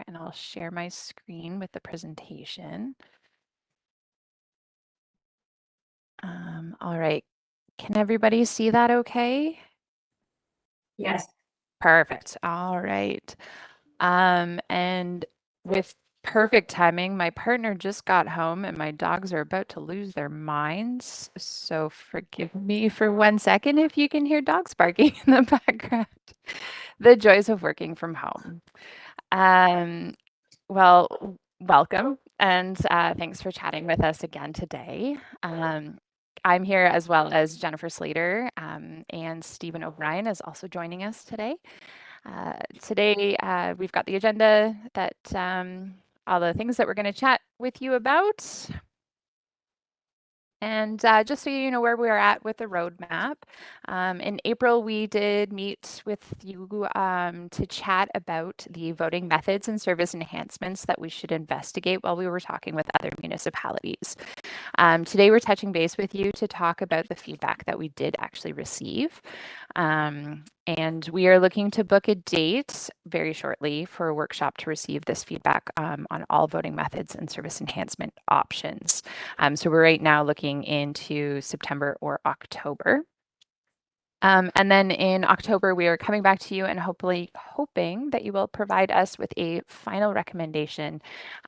and I'll share my screen with the presentation. All right, can everybody see that okay? Yes. Perfect. All right. And with perfect timing, my partner just got home and my dogs are about to lose their minds. So forgive me for 1 second if you can hear dogs barking in the background. The joys of working from home. Um, well, welcome and thanks for chatting with us again today. I'm here as well as Jennifer Slater, and Stephen O'Brien is also joining us today. Today, we've got the agenda that all the things that we're going to chat with you about. And just so you know where we are at with the roadmap, in April, we did meet with you to chat about the voting methods and service enhancements that we should investigate while we were talking with other municipalities. Today, we're touching base with you to talk about the feedback that we did actually receive. And we are looking to book a date very shortly for a workshop to receive this feedback on all voting methods and service enhancement options. So we're right now looking into September or October. And then in October, we are coming back to you and hoping that you will provide us with a final recommendation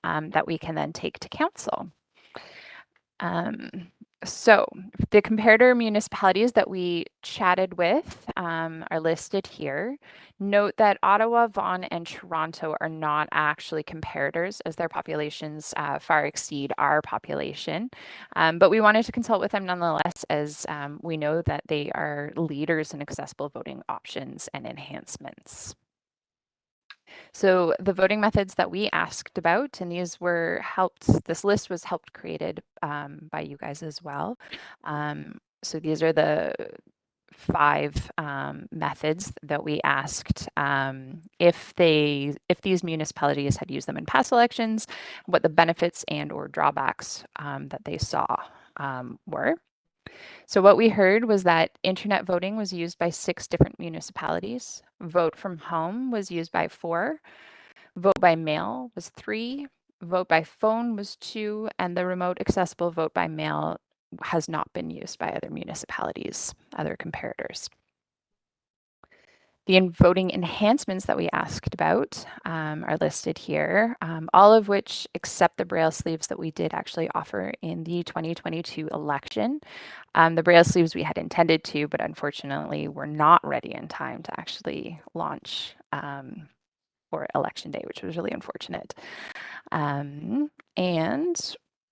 that we can then take to council. So the comparator municipalities that we chatted with are listed here. Note that Ottawa, Vaughan, and Toronto are not actually comparators as their populations far exceed our population. But we wanted to consult with them nonetheless as we know that they are leaders in accessible voting options and enhancements. So the voting methods that we asked about, and this list was helped created by you guys as well. So these are the 5 methods that we asked if these municipalities had used them in past elections, what the benefits and or drawbacks that they saw were. So what we heard was that internet voting was used by 6 different municipalities. Vote from home was used by 4. Vote by mail was 3. Vote by phone was 2. And the remote accessible vote by mail has not been used by other municipalities, other comparators. The voting enhancements that we asked about are listed here, all of which except the braille sleeves that we did actually offer in the 2022 election. The braille sleeves we had intended to, but unfortunately were not ready in time to actually launch for election day, which was really unfortunate. And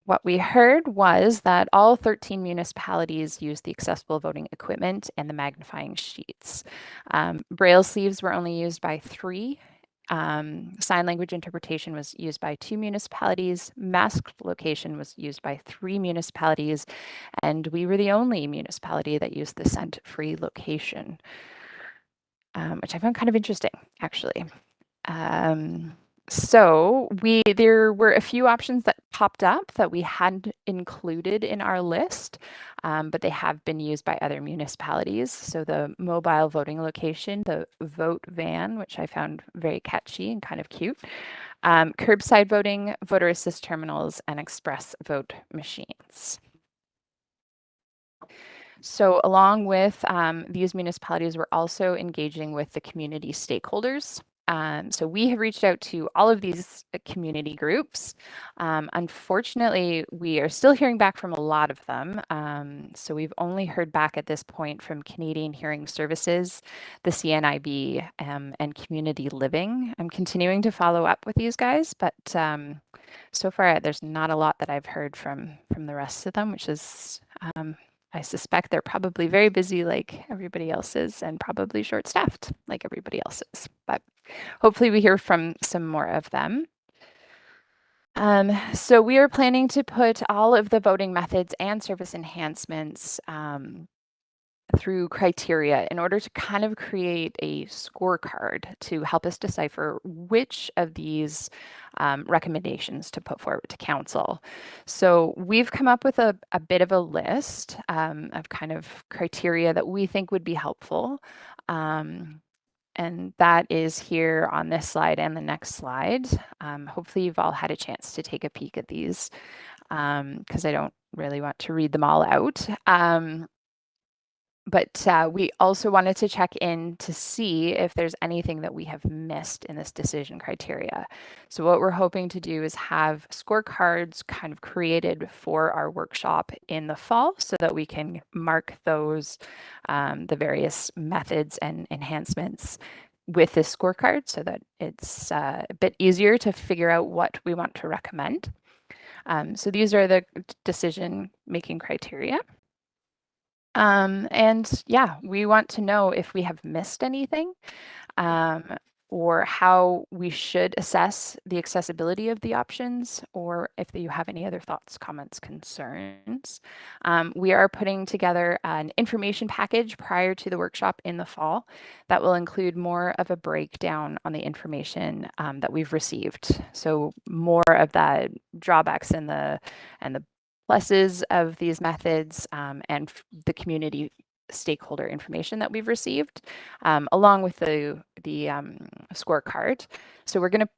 what we heard was that all 13 municipalities used the accessible voting equipment and the magnifying sheets. Braille sleeves were only used by 3. Sign language interpretation was used by 2 municipalities. Mask location was used by 3 municipalities. And we were the only municipality that used the scent-free location, which I found kind of interesting, actually. So there were a few options that popped up that we hadn't included in our list, but they have been used by other municipalities. So the mobile voting location, the vote van, which I found very catchy and kind of cute, curbside voting, voter assist terminals, and express vote machines. So along with these municipalities, we're also engaging with the community stakeholders. So we have reached out to all of these community groups. Unfortunately, we are still hearing back from a lot of them. So we've only heard back at this point from Canadian Hearing Services, the CNIB, and Community Living. I'm continuing to follow up with these guys, but so far there's not a lot that I've heard from the rest of them, which is I suspect they're probably very busy like everybody else is and probably short-staffed like everybody else is. But hopefully we hear from some more of them. So we are planning to put all of the voting methods and service enhancements through criteria in order to kind of create a scorecard to help us decipher which of these recommendations to put forward to council. So we've come up with a bit of a list of kind of criteria that we think would be helpful. And that is here on this slide and the next slide. Hopefully you've all had a chance to take a peek at these because I don't really want to read them all out. But we also wanted to check in to see if there's anything that we have missed in this decision criteria. So what we're hoping to do is have scorecards kind of created for our workshop in the fall so that we can mark those, the various methods and enhancements with this scorecard so that it's a bit easier to figure out what we want to recommend. So these are the decision-making criteria. And yeah, we want to know if we have missed anything, or how we should assess the accessibility of the options, or if you have any other thoughts, comments, concerns. We are putting together an information package prior to the workshop in the fall that will include more of a breakdown on the information that we've received. So more of the drawbacks and the pluses of these methods and the community stakeholder information that we've received, along with the scorecard. So we're going to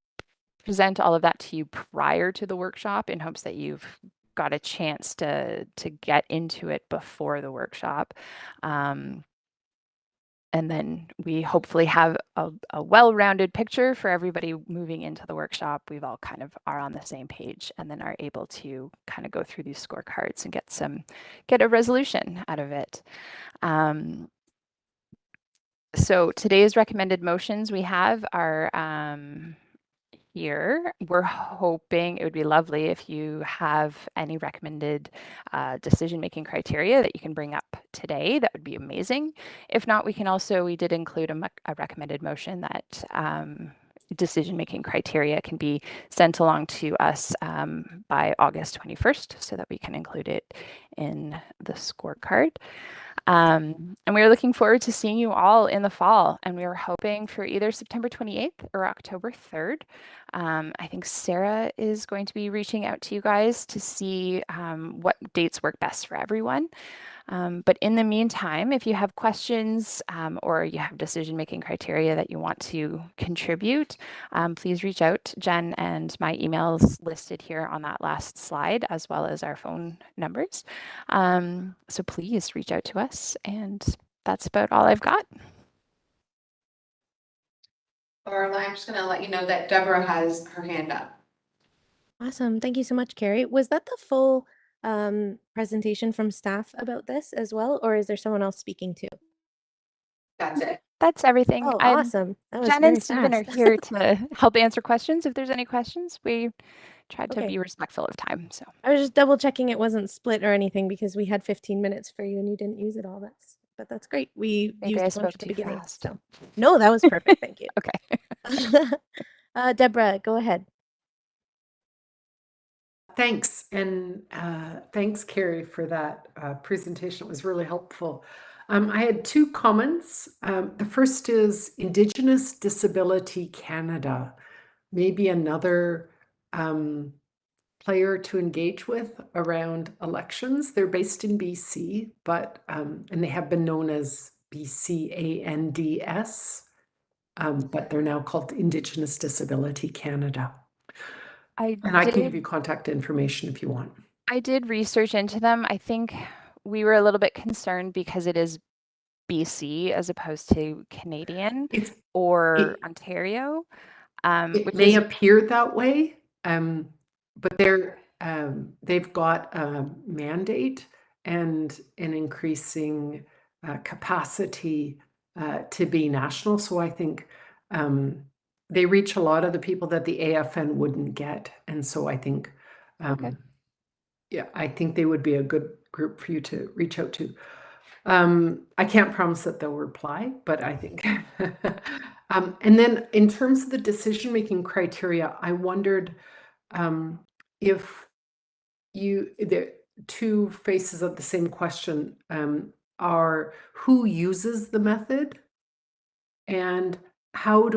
present all of that to you prior to the workshop in hopes that you've got a chance to get into it before the workshop. And then we hopefully have a well-rounded picture for everybody moving into the workshop. We've all kind of are on the same page and then are able to kind of go through these scorecards and get a resolution out of it. So today's recommended motions we have are here. We're hoping it would be lovely if you have any recommended decision-making criteria that you can bring up today. That would be amazing. If not, we did include a recommended motion that decision-making criteria can be sent along to us by August 21st so that we can include it in the scorecard. And we are looking forward to seeing you all in the fall. And we are hoping for either September 28th or October 3rd. I think Sarah is going to be reaching out to you guys to see what dates work best for everyone. But in the meantime, if you have questions or you have decision-making criteria that you want to contribute, please reach out. Jen and my emails listed here on that last slide, as well as our phone numbers. So please reach out to us. And that's about all I've got. Laura, I'm just going to let you know that Deborah has her hand up. Awesome. Thank you so much, Carrie. Was that the full presentation from staff about this as well, or is there someone else speaking too? That's it. That's everything. Oh, awesome. That was Jen very and Stephen are fast. here to help answer questions. If there's any questions, we tried to Okay. be respectful of time. So I was just double checking it wasn't split or anything because we had 15 minutes for you and you didn't use it all. But that's great. We maybe used I a bunch spoke at the too beginning. fast. So no, that was perfect. Thank you. Okay. Deborah, go ahead. Thanks, and thanks, Carrie, for that presentation. It was really helpful. I had two comments. The first is Indigenous Disability Canada, maybe another player to engage with around elections. They're based in BC, but and they have been known as BCANDS, but they're now called Indigenous Disability Canada. And I can give you contact information if you want. I did research into them. I think we were a little bit concerned because it is BC as opposed to Canadian or Ontario. It may appear that way, but they've got a mandate and an increasing capacity to be national. So I think they reach a lot of the people that the AFN wouldn't get. And so I think, yeah, I think they would be a good group for you to reach out to. I can't promise that they'll reply, but I think. And then in terms of the decision-making criteria, I wondered if the two faces of the same question are who uses the method and how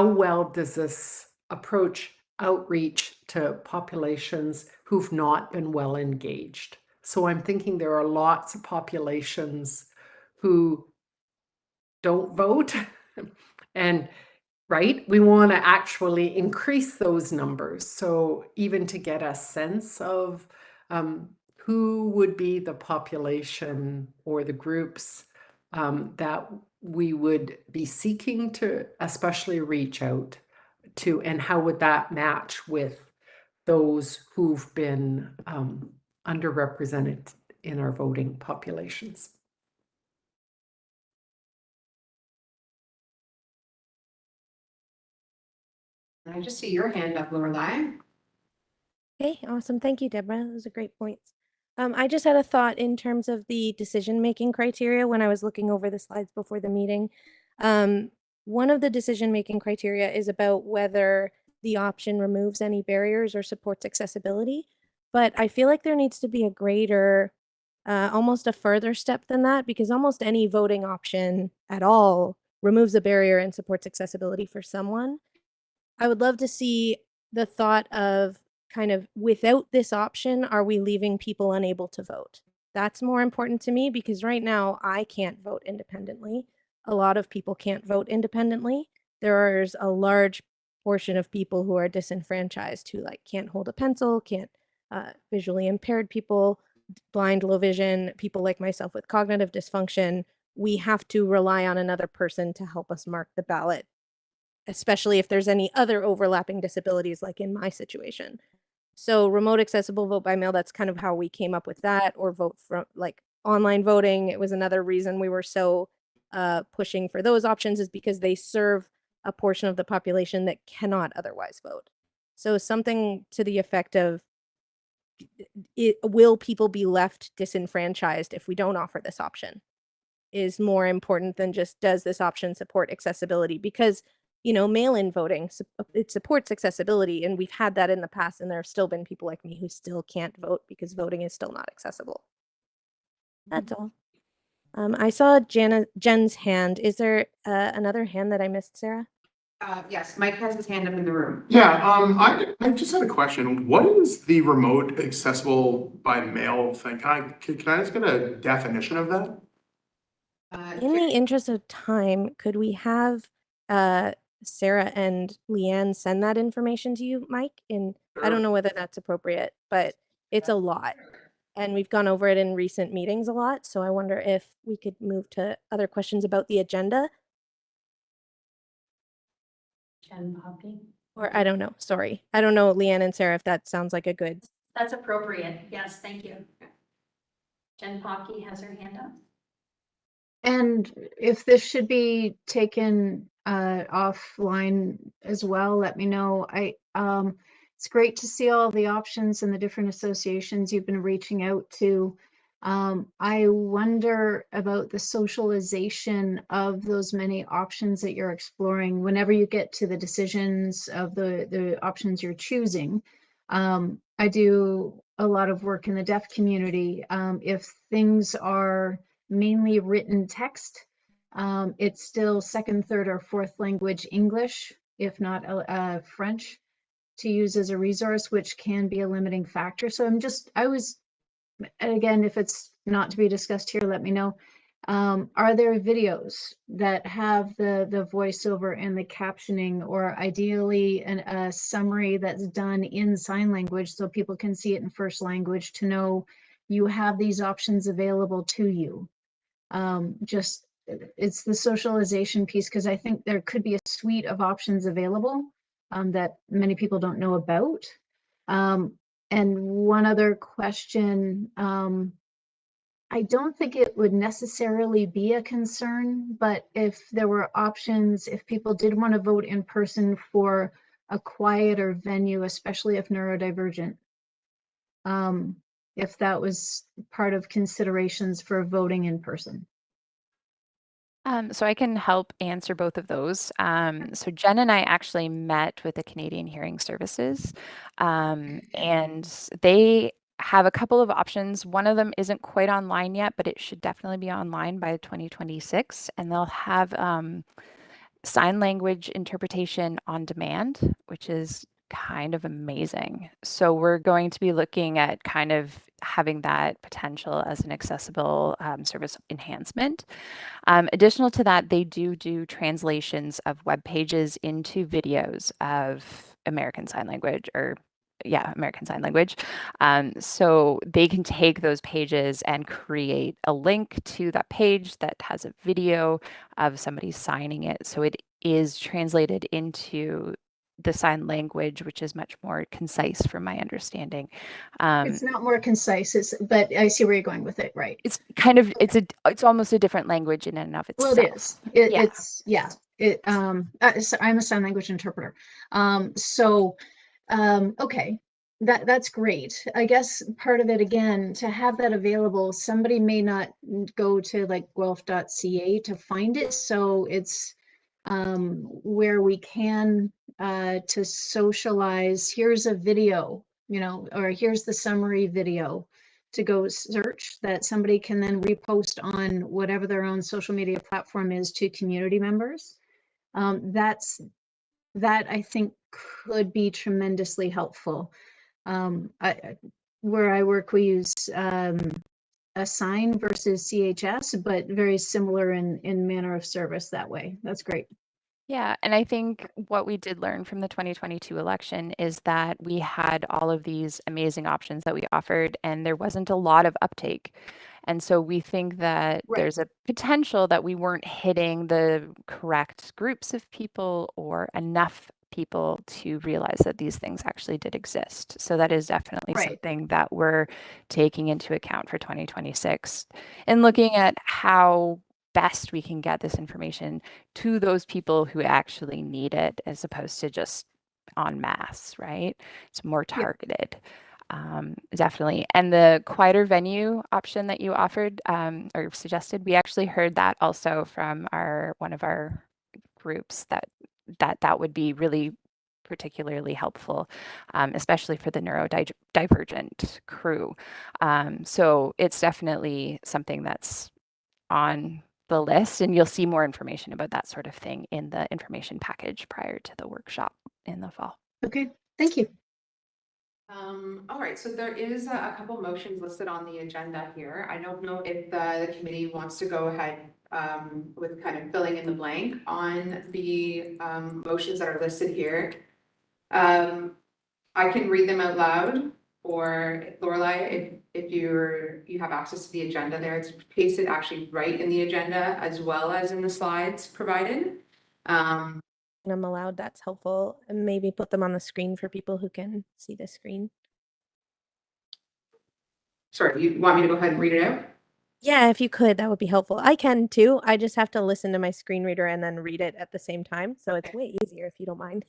well does this approach outreach to populations who've not been well engaged? So I'm thinking there are lots of populations who don't vote And right, we want to actually increase those numbers. So even to get a sense of who would be the population or the groups that we would be seeking to especially reach out to, and how would that match with those who've been underrepresented in our voting populations. I just see your hand up, Lorelei. Okay, awesome. Thank you, Deborah. Those are great points. I just had a thought in terms of the decision-making criteria when I was looking over the slides before the meeting. One of the decision-making criteria is about whether the option removes any barriers or supports accessibility. But I feel like there needs to be a greater, almost a further step than that, because almost any voting option at all removes a barrier and supports accessibility for someone. I would love to see the thought of kind of without this option, are we leaving people unable to vote? That's more important to me because right now I can't vote independently. A lot of people can't vote independently. There's a large portion of people who are disenfranchised who like can't hold a pencil, can't visually impaired people, blind, low vision, people like myself with cognitive dysfunction. We have to rely on another person to help us mark the ballot, especially if there's any other overlapping disabilities like in my situation. So remote accessible vote by mail, that's kind of how we came up with that, or vote from like online voting. It was another reason we were so pushing for those options, is because they serve a portion of the population that cannot otherwise vote. So something to the effect of, will people be left disenfranchised if we don't offer this option, is more important than just, does this option support accessibility? Because, you know, mail-in voting, it supports accessibility, and we've had that in the past, and there have still been people like me who still can't vote because voting is still not accessible. That's all. I saw Jen's hand. Is there another hand that I missed, Sarah? Yes, Mike has his hand up in the room. Yeah, I just had a question. What is the remote accessible by mail thing? Can I just get a definition of that? In the interest of time, could we have Sarah and Leanne send that information to you, Mike? I don't know whether that's appropriate, but it's a lot. And we've gone over it in recent meetings a lot. So I wonder if we could move to other questions about the agenda. Jen Poppy. Or I don't know, sorry. I don't know, Leanne and Sarah, if that sounds like a good. That's appropriate. Yes, thank you. Jen Poppy has her hand up. And if this should be taken offline as well, let me know. It's great to see all the options and the different associations you've been reaching out to. I wonder about the socialization of those many options that you're exploring whenever you get to the decisions of the options you're choosing. I do a lot of work in the deaf community. If things are mainly written text, it's still second, third, or fourth language English, if not French, to use as a resource, which can be a limiting factor. So again, if it's not to be discussed here, let me know. Are there videos that have the voiceover and the captioning, or ideally a summary that's done in sign language so people can see it in first language to know you have these options available to you? It's the socialization piece, because I think there could be a suite of options available that many people don't know about. And one other question, I don't think it would necessarily be a concern, but if there were options, if people did want to vote in person for a quieter venue, especially if neurodivergent, if that was part of considerations for voting in person. So I can help answer both of those. So Jen and I actually met with the Canadian Hearing Services, and they have a couple of options. One of them isn't quite online yet, but it should definitely be online by 2026, and they'll have sign language interpretation on demand, which is kind of amazing. So we're going to be looking at kind of having that potential as an accessible service enhancement. Additional to that, they do translations of web pages into videos of American Sign Language, or American Sign Language. So they can take those pages and create a link to that page that has a video of somebody signing it. So it is translated into the sign language, which is much more concise from my understanding. It's not more concise, but I see where you're going with it, right? It's kind of, it's almost a different language in and of Well, itself. it is. Yeah. It's, yeah. So I'm a sign language interpreter. Okay, that's great. I guess part of it, again, to have that available, somebody may not go to like guelph.ca to find it. So it's where we can to socialize, here's a video, or here's the summary video to go search that somebody can then repost on whatever their own social media platform is to community members. That I think could be tremendously helpful. Where I work, we use Assign versus CHS, but very similar in manner of service that way. That's great. Yeah, and I think what we did learn from the 2022 election is that we had all of these amazing options that we offered, and there wasn't a lot of uptake. And so we think that Right. there's a potential that we weren't hitting the correct groups of people or enough people to realize that these things actually did exist. So that is definitely Right. something that we're taking into account for 2026 and looking at how best we can get this information to those people who actually need it, as opposed to just en masse, right? It's more targeted. Definitely. And the quieter venue option that you offered or suggested, we actually heard that also from one of our groups that would be really particularly helpful, especially for the neurodivergent crew. So it's definitely something that's on the list, and you'll see more information about that sort of thing in the information package prior to the workshop in the fall. Okay, thank you. All right, so there is a couple motions listed on the agenda here. I don't know if the committee wants to go ahead with kind of filling in the blank on the motions that are listed here. I can read them out loud, or Lorelai, if you have access to the agenda there, it's pasted actually right in the agenda as well as in the slides provided. I'm allowed, that's helpful. And maybe put them on the screen for people who can see the screen. Sorry, you want me to go ahead and read it out? Yeah, if you could, that would be helpful. I can too. I just have to listen to my screen reader and then read it at the same time. So it's way easier if you don't mind.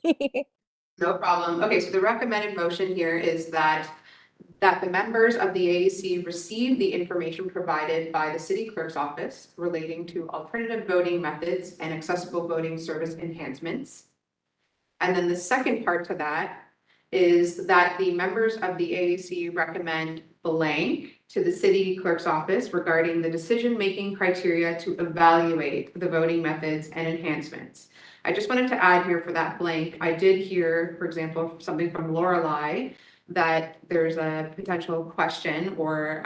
No problem. Okay, so the recommended motion here is that the members of the AAC receive the information provided by the city clerk's office relating to alternative voting methods and accessible voting service enhancements. And then the second part to that is that the members of the AAC recommend blank to the city clerk's office regarding the decision-making criteria to evaluate the voting methods and enhancements. I just wanted to add here for that blank, I did hear, for example, something from Lorelai that there's a potential question or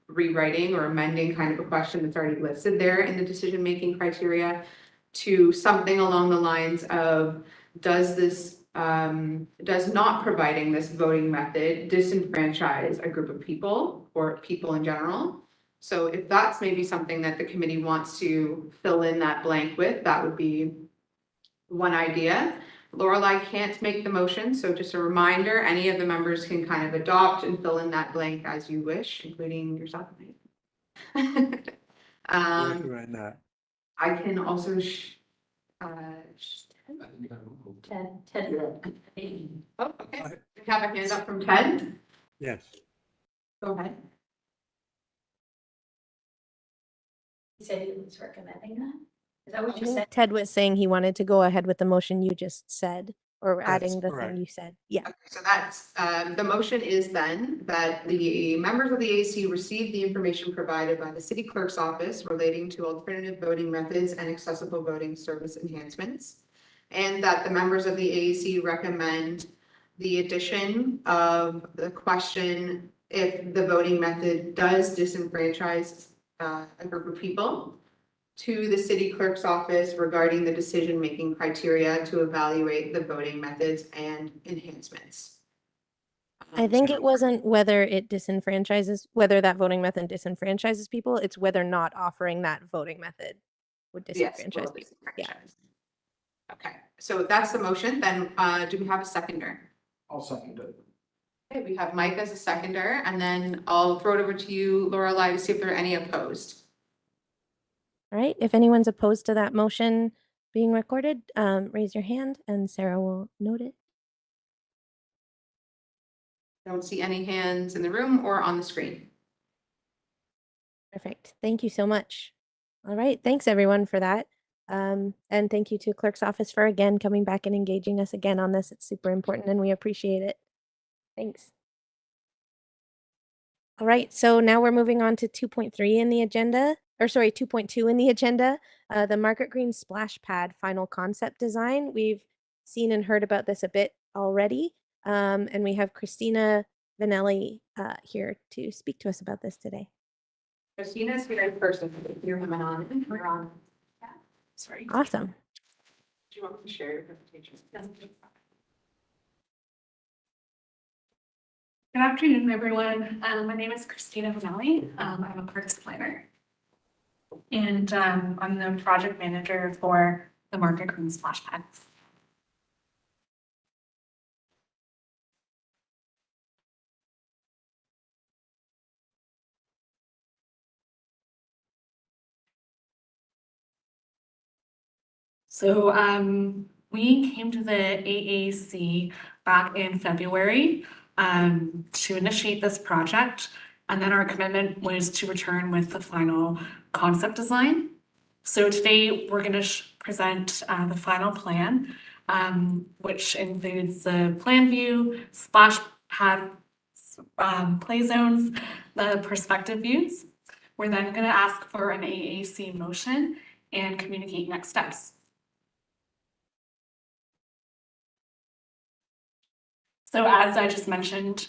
rewriting or amending kind of a question that's already listed there in the decision-making criteria to something along the lines of, does not providing this voting method disenfranchise a group of people or people in general? So if that's maybe something that the committee wants to fill in that blank with, that would be one idea. Lorelai can't make the motion, so just a reminder, any of the members can kind of adopt and fill in that blank as you wish, including yourself. Right now. I can also Ted. oh, okay. We have a hand up from Ted. Yes. Go ahead. He said he was recommending that? Is that what you said? Ted was saying he wanted to go ahead with the motion you just said, or adding the correct. thing you said. Yeah. Okay, so that's, the motion is then that the members of the AAC receive the information provided by the city clerk's office relating to alternative voting methods and accessible voting service enhancements. And that the members of the AAC recommend the addition of the question if the voting method does disenfranchise a group of people, to the city clerk's office regarding the decision-making criteria to evaluate the voting methods and enhancements. I think it wasn't whether it disenfranchises, whether that voting method disenfranchises people, it's whether not offering that voting method would Yes, disenfranchise will people. Yeah. disenfranchise. Okay, so that's the motion. Then do we have a seconder? I'll second it. Okay, we have Mike as a seconder, and then I'll throw it over to you, Lorelei, to see if there are any opposed. All right, if anyone's opposed to that motion being recorded, raise your hand and Sarah will note it. Don't see any hands in the room or on the screen. Perfect. Thank you so much. All right, thanks everyone for that. And thank you to Clerk's Office for again coming back and engaging us again on this. It's super important and we appreciate it. Thanks. All right, so now we're moving on to 2.3 in the agenda, or sorry, 2.2 in the agenda, the Market Green Splash Pad final concept design. We've seen and heard about this a bit already, and we have Christina Vanelli here to speak to us about this today. Christina's here in person. You're coming on. We're on. Yeah. Sorry. Awesome. Do you want me to share your presentation? Yes. Good afternoon, everyone. My name is Christina Vanelli. I'm a parks planner. And I'm the project manager for the Market Green Splash Pad. So we came to the AAC back in February to initiate this project. And then our commitment was to return with the final concept design. So today we're going to present the final plan, which includes the plan view, splash pad play zones, the perspective views. We're then going to ask for an AAC motion and communicate next steps. So as I just mentioned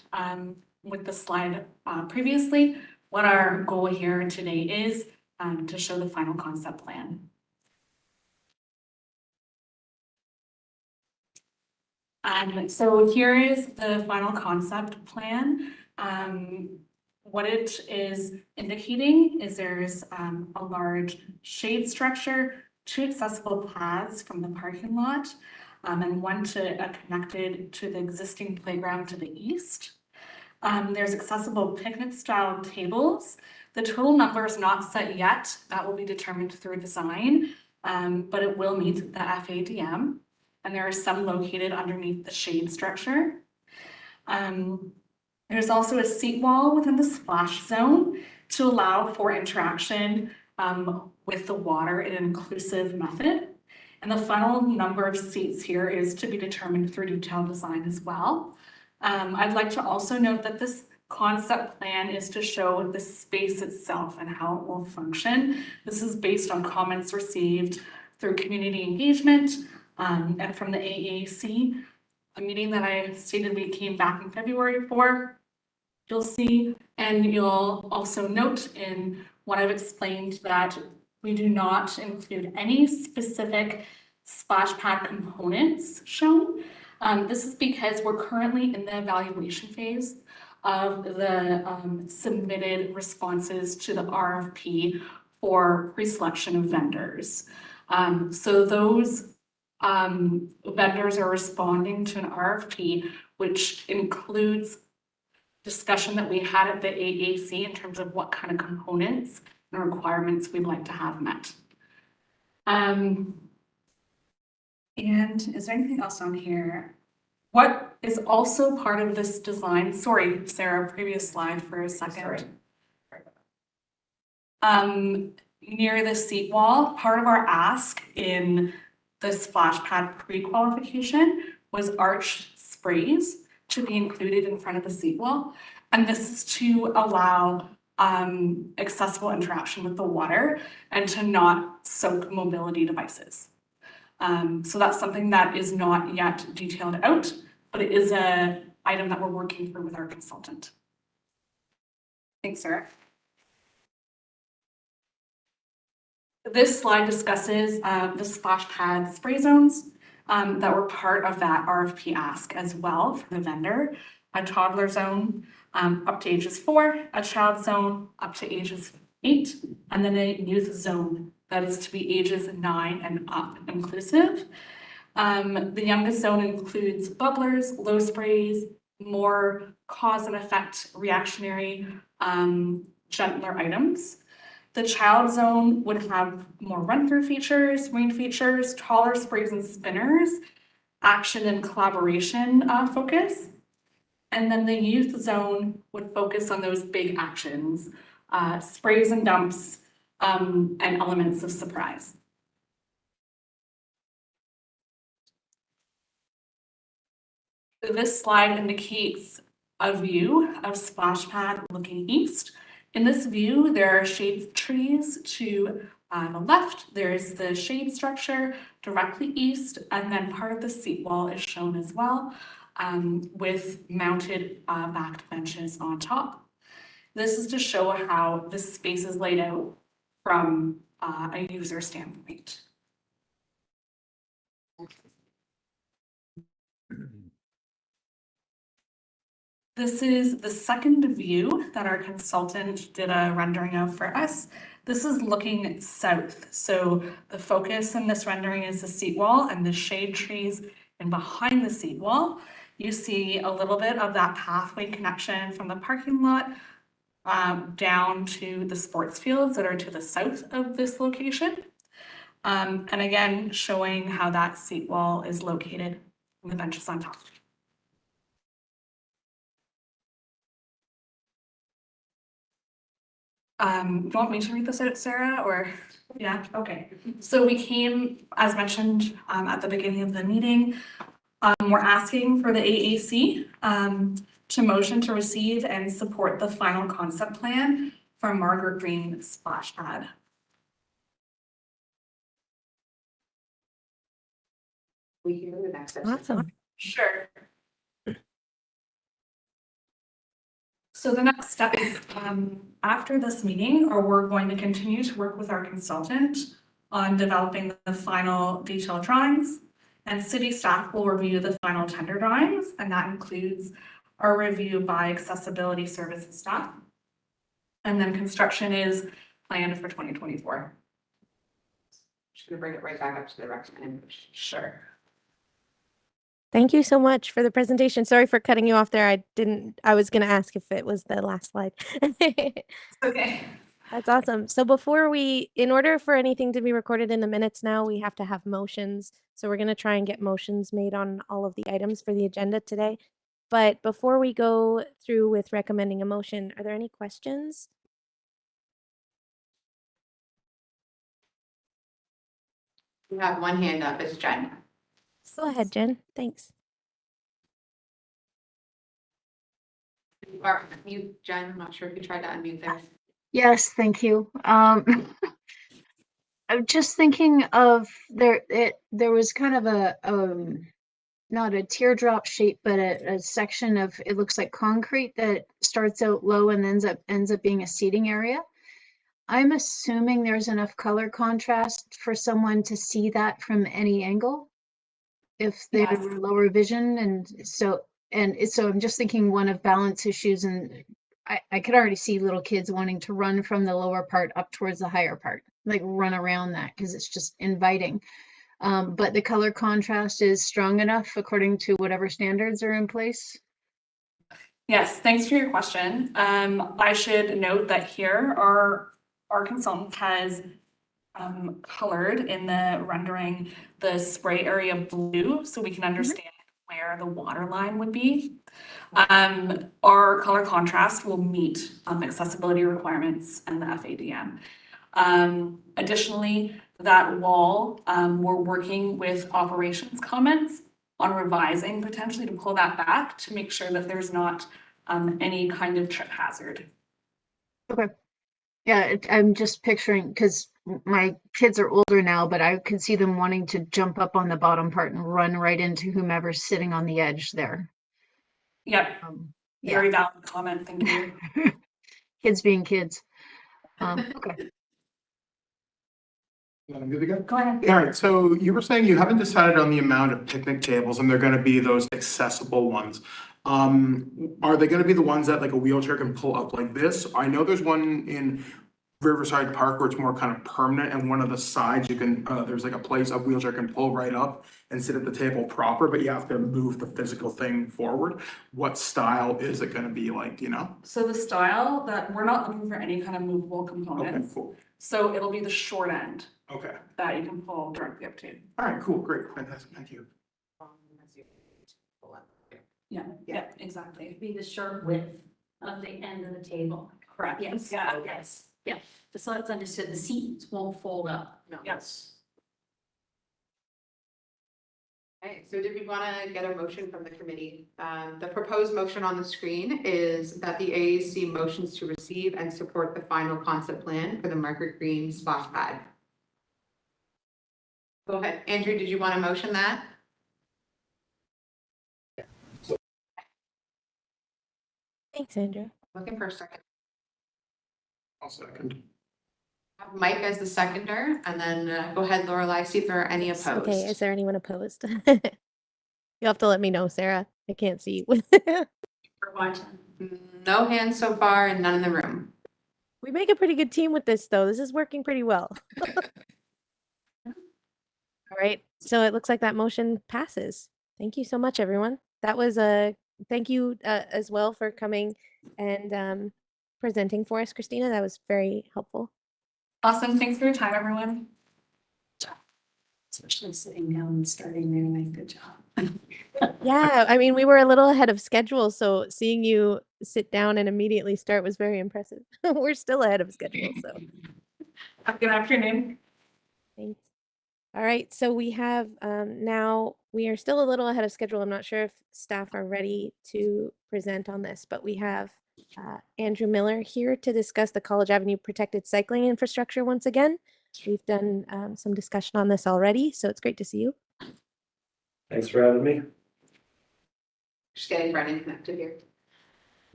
with the slide previously, what our goal here today is to show the final concept plan. So here is the final concept plan. What it is indicating is there's a large shade structure, 2 accessible paths from the parking lot, and one connected to the existing playground to the east. There's accessible picnic style tables. The total number is not set yet. That will be determined through design, but it will meet the FADM. And there are some located underneath the shade structure. There's also a seat wall within the splash zone to allow for interaction with the water in an inclusive method. And the final number of seats here is to be determined through detailed design as well. I'd like to also note that this concept plan is to show the space itself and how it will function. This is based on comments received through community engagement and from the AAC, a meeting that I stated we came back in February for. You'll see, and you'll also note in what I've explained that we do not include any specific splash pad components shown. This is because we're currently in the evaluation phase of the submitted responses to the RFP for pre-selection of vendors. So those vendors are responding to an RFP, which includes discussion that we had at the AAC in terms of what kind of components and requirements we'd like to have met. And is there anything else on here? What is also part of this design, sorry, Sarah, previous slide for a second. Near the seat wall, part of our ask in the splash pad pre-qualification was arched sprays to be included in front of the seat wall. And this is to allow accessible interaction with the water and to not soak mobility devices. So that's something that is not yet detailed out, but it is an item that we're working through with our consultant. Thanks, Sarah. This slide discusses the splash pad spray zones that were part of that RFP ask as well for the vendor. A toddler zone up to ages 4, a child zone up to ages 8, and then a youth zone that is to be ages 9 and up inclusive. The youngest zone includes bubblers, low sprays, more cause and effect reactionary, gentler items. The child zone would have more run-through features, rain features, taller sprays and spinners, action and collaboration focus. And then the youth zone would focus on those big actions, sprays and dumps, and elements of surprise. This slide indicates a view of splash pad looking east. In this view, there are shade trees to the left. There's the shade structure directly east, and then part of the seat wall is shown as well, with mounted backed benches on top. This is to show how this space is laid out from a user standpoint. This is the second view that our consultant did a rendering of for us. This is looking south. So the focus in this rendering is the seat wall and the shade trees, and behind the seat wall, you see a little bit of that pathway connection from the parking lot down to the sports fields that are to the south of this location. And again, showing how that seat wall is located and the benches on top. Do you want me to read this out, Sarah, or? Yeah, okay. So we came, as mentioned at the beginning of the meeting, we're asking for the AAC to motion to receive and support the final concept plan for Margaret Green Splash Pad. We can move the next section. Awesome. Sure. So the next step is after this meeting, or we're going to continue to work with our consultant on developing the final detailed drawings, and city staff will review the final tender drawings, and that includes our review by accessibility services staff. And then construction is planned for 2024. Just gonna bring it right back up to the recommended motion. Sure. Thank you so much for the presentation. Sorry for cutting you off there. I was going to ask if it was the last slide. Okay. That's awesome. So in order for anything to be recorded in the minutes now, we have to have motions. So we're going to try and get motions made on all of the items for the agenda today. But before we go through with recommending a motion, are there any questions? We have one hand up, it's Jen. Go ahead, Jen. Thanks. Or mute, Jen, I'm not sure if you tried to unmute there. Yes, thank you. I'm just thinking of there was kind of a not a teardrop shape, but a section of, it looks like concrete that starts out low and ends up being a seating area. I'm assuming there's enough color contrast for someone to see that from any angle if they Yes. were lower vision, and so I'm just thinking one of balance issues, and I could already see little kids wanting to run from the lower part up towards the higher part, like run around that because it's just inviting. But the color contrast is strong enough according to whatever standards are in place. Yes, thanks for your question. I should note that here our consultant has colored in the rendering the spray area blue so we can understand where the water line would be. Our color contrast will meet accessibility requirements and the FADM. Additionally, that wall, we're working with operations comments on revising potentially to pull that back to make sure that there's not any kind of trip hazard. Okay. Yeah, I'm just picturing, because my kids are older now, but I could see them wanting to jump up on the bottom part and run right into whomever's sitting on the edge there. Yep, Yeah. very valid comment, thank you. Kids being kids. Okay. I'm good to go. Go ahead. All right, so you were saying you haven't decided on the amount of picnic tables and they're gonna be those accessible ones. Are they gonna be the ones that like a wheelchair can pull up like this? I know there's one in Riverside Park where it's more kind of permanent and one of the sides you can, there's like a place a wheelchair can pull right up and sit at the table proper, but you have to move the physical thing forward. What style is it gonna be like, do you know? So the style that, we're not looking for any kind of movable Okay, components. cool. So it'll be the short end Okay, that you can pull directly up to. all right, cool, great, fantastic, thank you. Yeah, exactly. It'd be the short width of the end of the table. Correct. Yes, Yeah. yes, yeah. Just so it's understood, the seats won't fold up. No. Yes. Okay, so did we want to get a motion from the committee? The proposed motion on the screen is that the AAC motions to receive and support the final concept plan for the Margaret Green splash pad. Go ahead. Andrew, did you want to motion that? Thanks, Andrew. Looking for a second. I'll second. Have Mike as the seconder, and then go ahead, Lorelei, see if there are any opposed. Okay, is there anyone opposed? You'll have to let me know, Sarah. I can't see you. For watching. No hands so far and none in the room. We make a pretty good team with this, though. This is working pretty well. All right, so it looks like that motion passes. Thank you so much, everyone. That was a thank you as well for coming and presenting for us, Christina. That was very helpful. Awesome. Thanks for your time, everyone. Especially sitting down and starting there, nice, good job. Yeah, I mean, we were a little ahead of schedule, so seeing you sit down and immediately start was very impressive. We're still ahead of schedule, so Have a good afternoon. thanks. All right, so we have now, we are still a little ahead of schedule. I'm not sure if staff are ready to present on this, but we have Andrew Miller here to discuss the College Avenue protected cycling infrastructure once again. We've done some discussion on this already, so it's great to see you. Thanks for having me. Just getting Brennan connected here.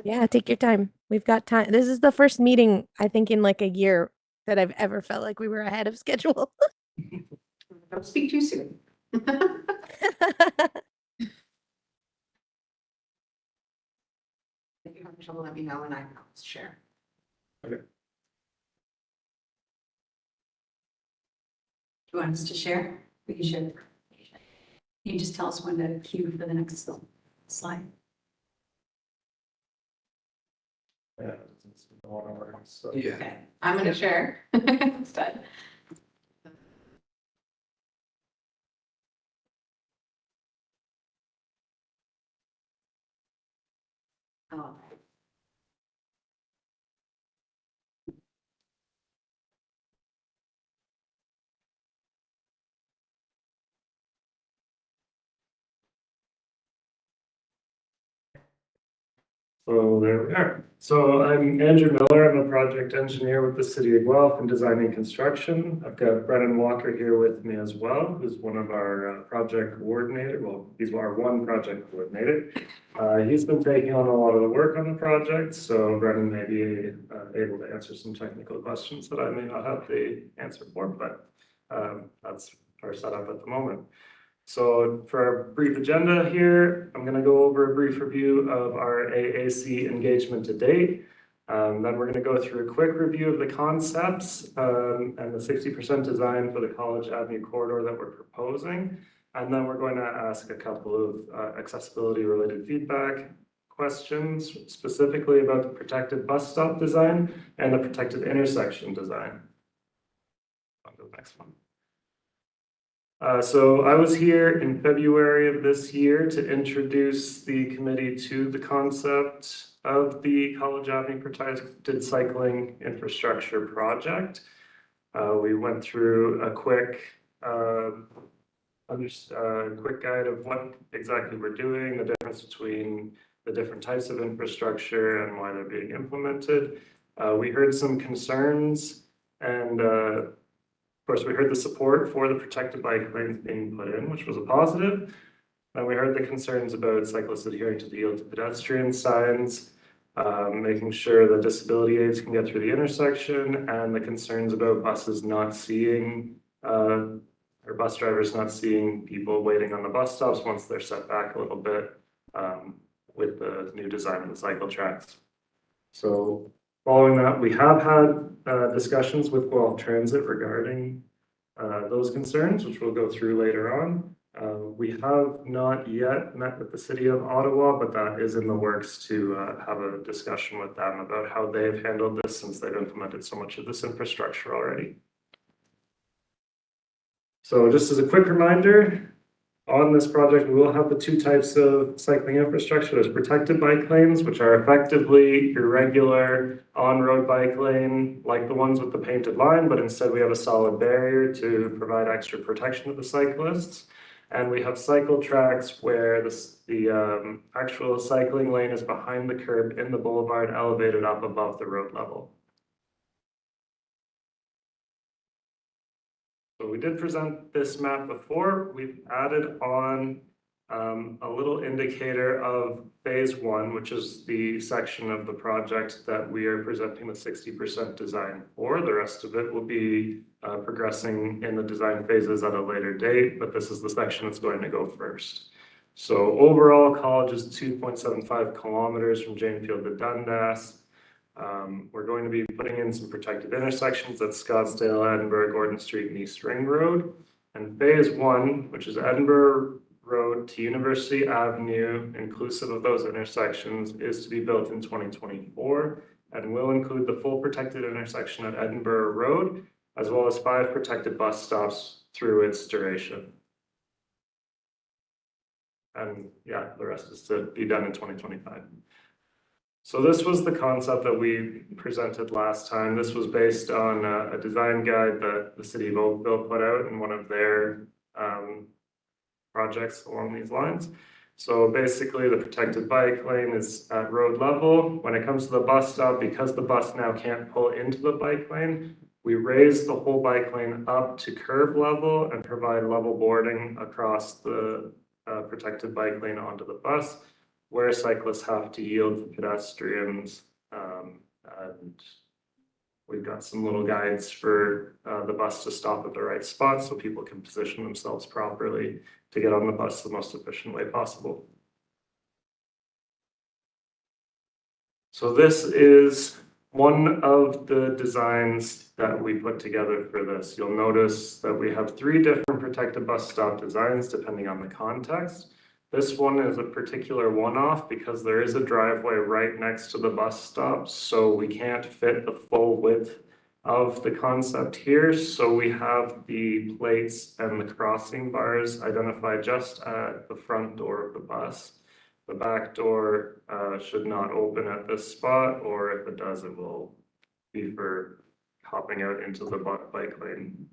Yeah, take your time. We've got time. This is the first meeting, I think, in like a year that I've ever felt like we were ahead of schedule. Don't speak too soon. If you have trouble, let me know and I can share. You want us to share? We can share. The presentation. You can just tell us when to cue for the next slide. Yeah, it's been a lot of work, so. Okay, I'm gonna share instead. Oh. So there we are. So I'm Andrew Miller. I'm a project engineer with the City of Guelph in design and construction. I've got Brennan Walker here with me as well, who's one of our project coordinator. Well, he's our one project coordinator. He's been taking on a lot of the work on the project, so Brennan may be able to answer some technical questions that I may not have the answer for, but that's our setup at the moment. So for our brief agenda here, I'm going to go over a brief review of our AAC engagement to date. Then we're going to go through a quick review of the concepts and the 60% design for the College Avenue corridor that we're proposing. And then we're going to ask a couple of accessibility related feedback questions, specifically about the protected bus stop design and the protected intersection design. On to the next one. So I was here in February of this year to introduce the committee to the concept of the College Avenue protected cycling infrastructure project. We went through a quick guide of what exactly we're doing, the difference between the different types of infrastructure and why they're being implemented. We heard some concerns and of course, we heard the support for the protected bike lanes being put in, which was a positive. And we heard the concerns about cyclists adhering to the yield to pedestrian signs. making sure that disability aids can get through the intersection, and the concerns about buses not seeing, or bus drivers not seeing people waiting on the bus stops once they're set back a little bit with the new design of the cycle tracks. So following that, we have had discussions with Guelph Transit regarding those concerns, which we'll go through later on. We have not yet met with the City of Ottawa, but that is in the works to have a discussion with them about how they've handled this since they've implemented so much of this infrastructure already. So just as a quick reminder, on this project, we will have the two types of cycling infrastructure. There's protected bike lanes, which are effectively your regular on-road bike lane, like the ones with the painted line, but instead we have a solid barrier to provide extra protection to the cyclists. And we have cycle tracks where the actual cycling lane is behind the curb in the boulevard, elevated up above the road level. So we did present this map before. We've added on a little indicator of phase one, which is the section of the project that we are presenting the 60% design for. The rest of it will be progressing in the design phases at a later date, but this is the section that's going to go first. So overall, college is 2.75 kilometers from Janefield to Dundas. We're going to be putting in some protected intersections at Scottsdale, Edinburgh, Gordon Street, and East Ring Road. And phase one, which is Edinburgh Road to University Avenue, inclusive of those intersections, is to be built in 2024 and will include the full protected intersection at Edinburgh Road, as well as 5 protected bus stops through its duration. And yeah, the rest is to be done in 2025. So this was the concept that we presented last time. This was based on a design guide that the City of Oakville put out in one of their projects along these lines. So basically the protected bike lane is at road level. When it comes to the bus stop, because the bus now can't pull into the bike lane, we raise the whole bike lane up to curb level and provide level boarding across the protected bike lane onto the bus, where cyclists have to yield to pedestrians. And we've got some little guides for the bus to stop at the right spot so people can position themselves properly to get on the bus the most efficient way possible. So this is one of the designs that we put together for this. You'll notice that we have 3 different protected bus stop designs depending on the context. This one is a particular one-off because there is a driveway right next to the bus stop, so we can't fit the full width of the concept here. So we have the plates and the crossing bars identified just at the front door of the bus. The back door should not open at this spot, or if it does, it will be for hopping out into the bike lane.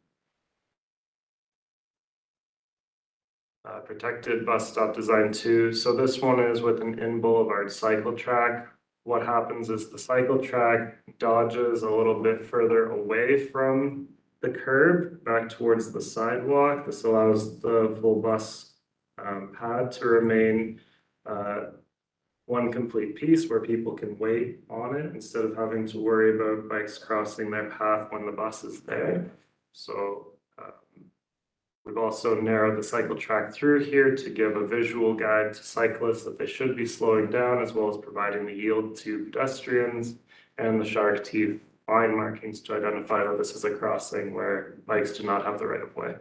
Protected bus stop design 2. So this one is with an in-boulevard cycle track. What happens is the cycle track dodges a little bit further away from the curb back towards the sidewalk. This allows the full bus pad to remain one complete piece where people can wait on it instead of having to worry about bikes crossing their path when the bus is there. So we've also narrowed the cycle track through here to give a visual guide to cyclists that they should be slowing down, as well as providing the yield to pedestrians and the shark teeth line markings to identify that this is a crossing where bikes do not have the right of way.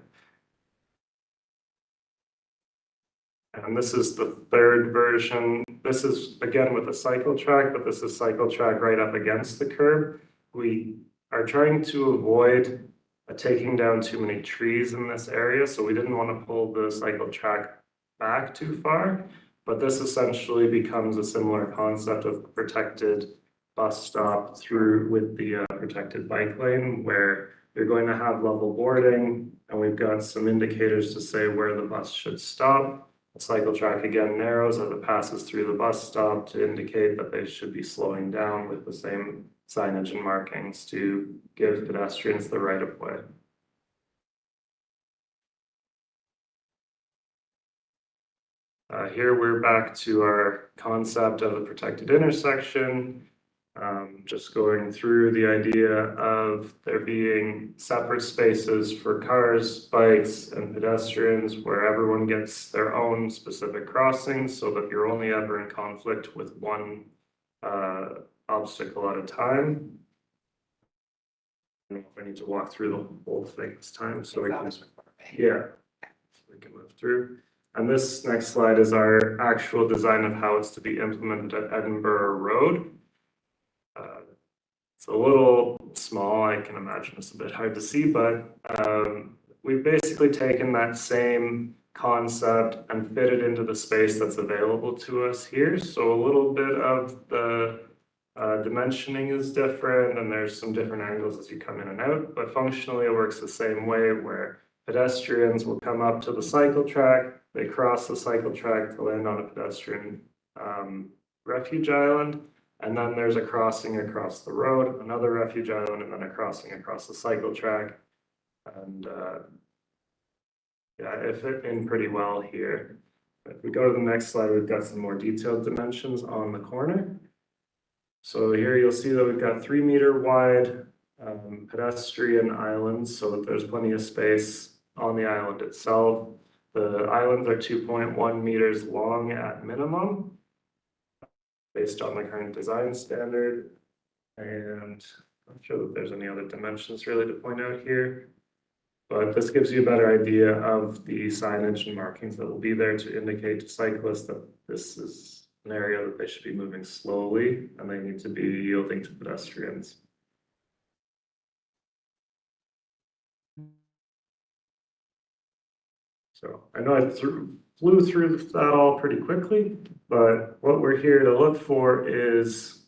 And this is the 3rd version. This is again with a cycle track, but this is cycle track right up against the curb. We are trying to avoid taking down too many trees in this area, so we didn't want to pull the cycle track back too far, but this essentially becomes a similar concept of protected bus stop through with the protected bike lane, where you're going to have level boarding, and we've got some indicators to say where the bus should stop. The cycle track again narrows as it passes through the bus stop to indicate that they should be slowing down with the same signage and markings to give pedestrians the right of way. Here we're back to our concept of a protected intersection. Just going through the idea of there being separate spaces for cars, bikes, and pedestrians where everyone gets their own specific crossings so that you're only ever in conflict with one obstacle at a time. I don't know if I need to walk through the whole thing this time, so we can, yeah, so we can move through. And this next slide is our actual design of how it's to be implemented at Edinburgh Road. It's a little small, I can imagine it's a bit hard to see, but we've basically taken that same concept and fit it into the space that's available to us here. So a little bit of the dimensioning is different, and there's some different angles as you come in and out, but functionally it works the same way, where pedestrians will come up to the cycle track, they cross the cycle track to land on a pedestrian refuge island, and then there's a crossing across the road, another refuge island, and then a crossing across the cycle track. And yeah, it fit in pretty well here. If we go to the next slide, we've got some more detailed dimensions on the corner. So here you'll see that we've got 3 meter wide pedestrian islands so that there's plenty of space on the island itself. The islands are 2.1 meters long at minimum, based on the current design standard. And I'm not sure that there's any other dimensions really to point out here, but this gives you a better idea of the signage and markings that will be there to indicate to cyclists that this is an area that they should be moving slowly and they need to be yielding to pedestrians. So I know I flew through that all pretty quickly, but what we're here to look for is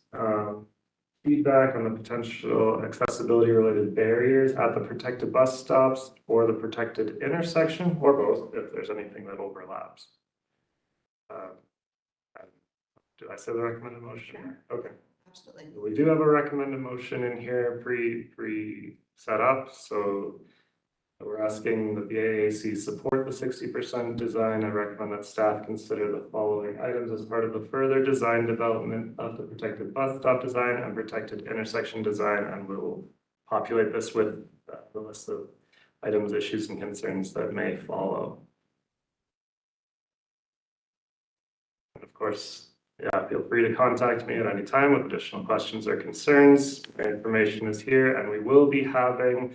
feedback on the potential accessibility related barriers at the protected bus stops or the protected intersection, or both if there's anything that overlaps. Did I say the recommended motion? Sure. Okay. Absolutely. We do have a recommended motion in here pre set up. So we're asking that the AAC support the 60% design. I recommend that staff consider the following items as part of the further design development of the protected bus stop design and protected intersection design, and we'll populate this with the list of items, issues, and concerns that may follow. And of course, yeah, feel free to contact me at any time with additional questions or concerns. My information is here, and we will be having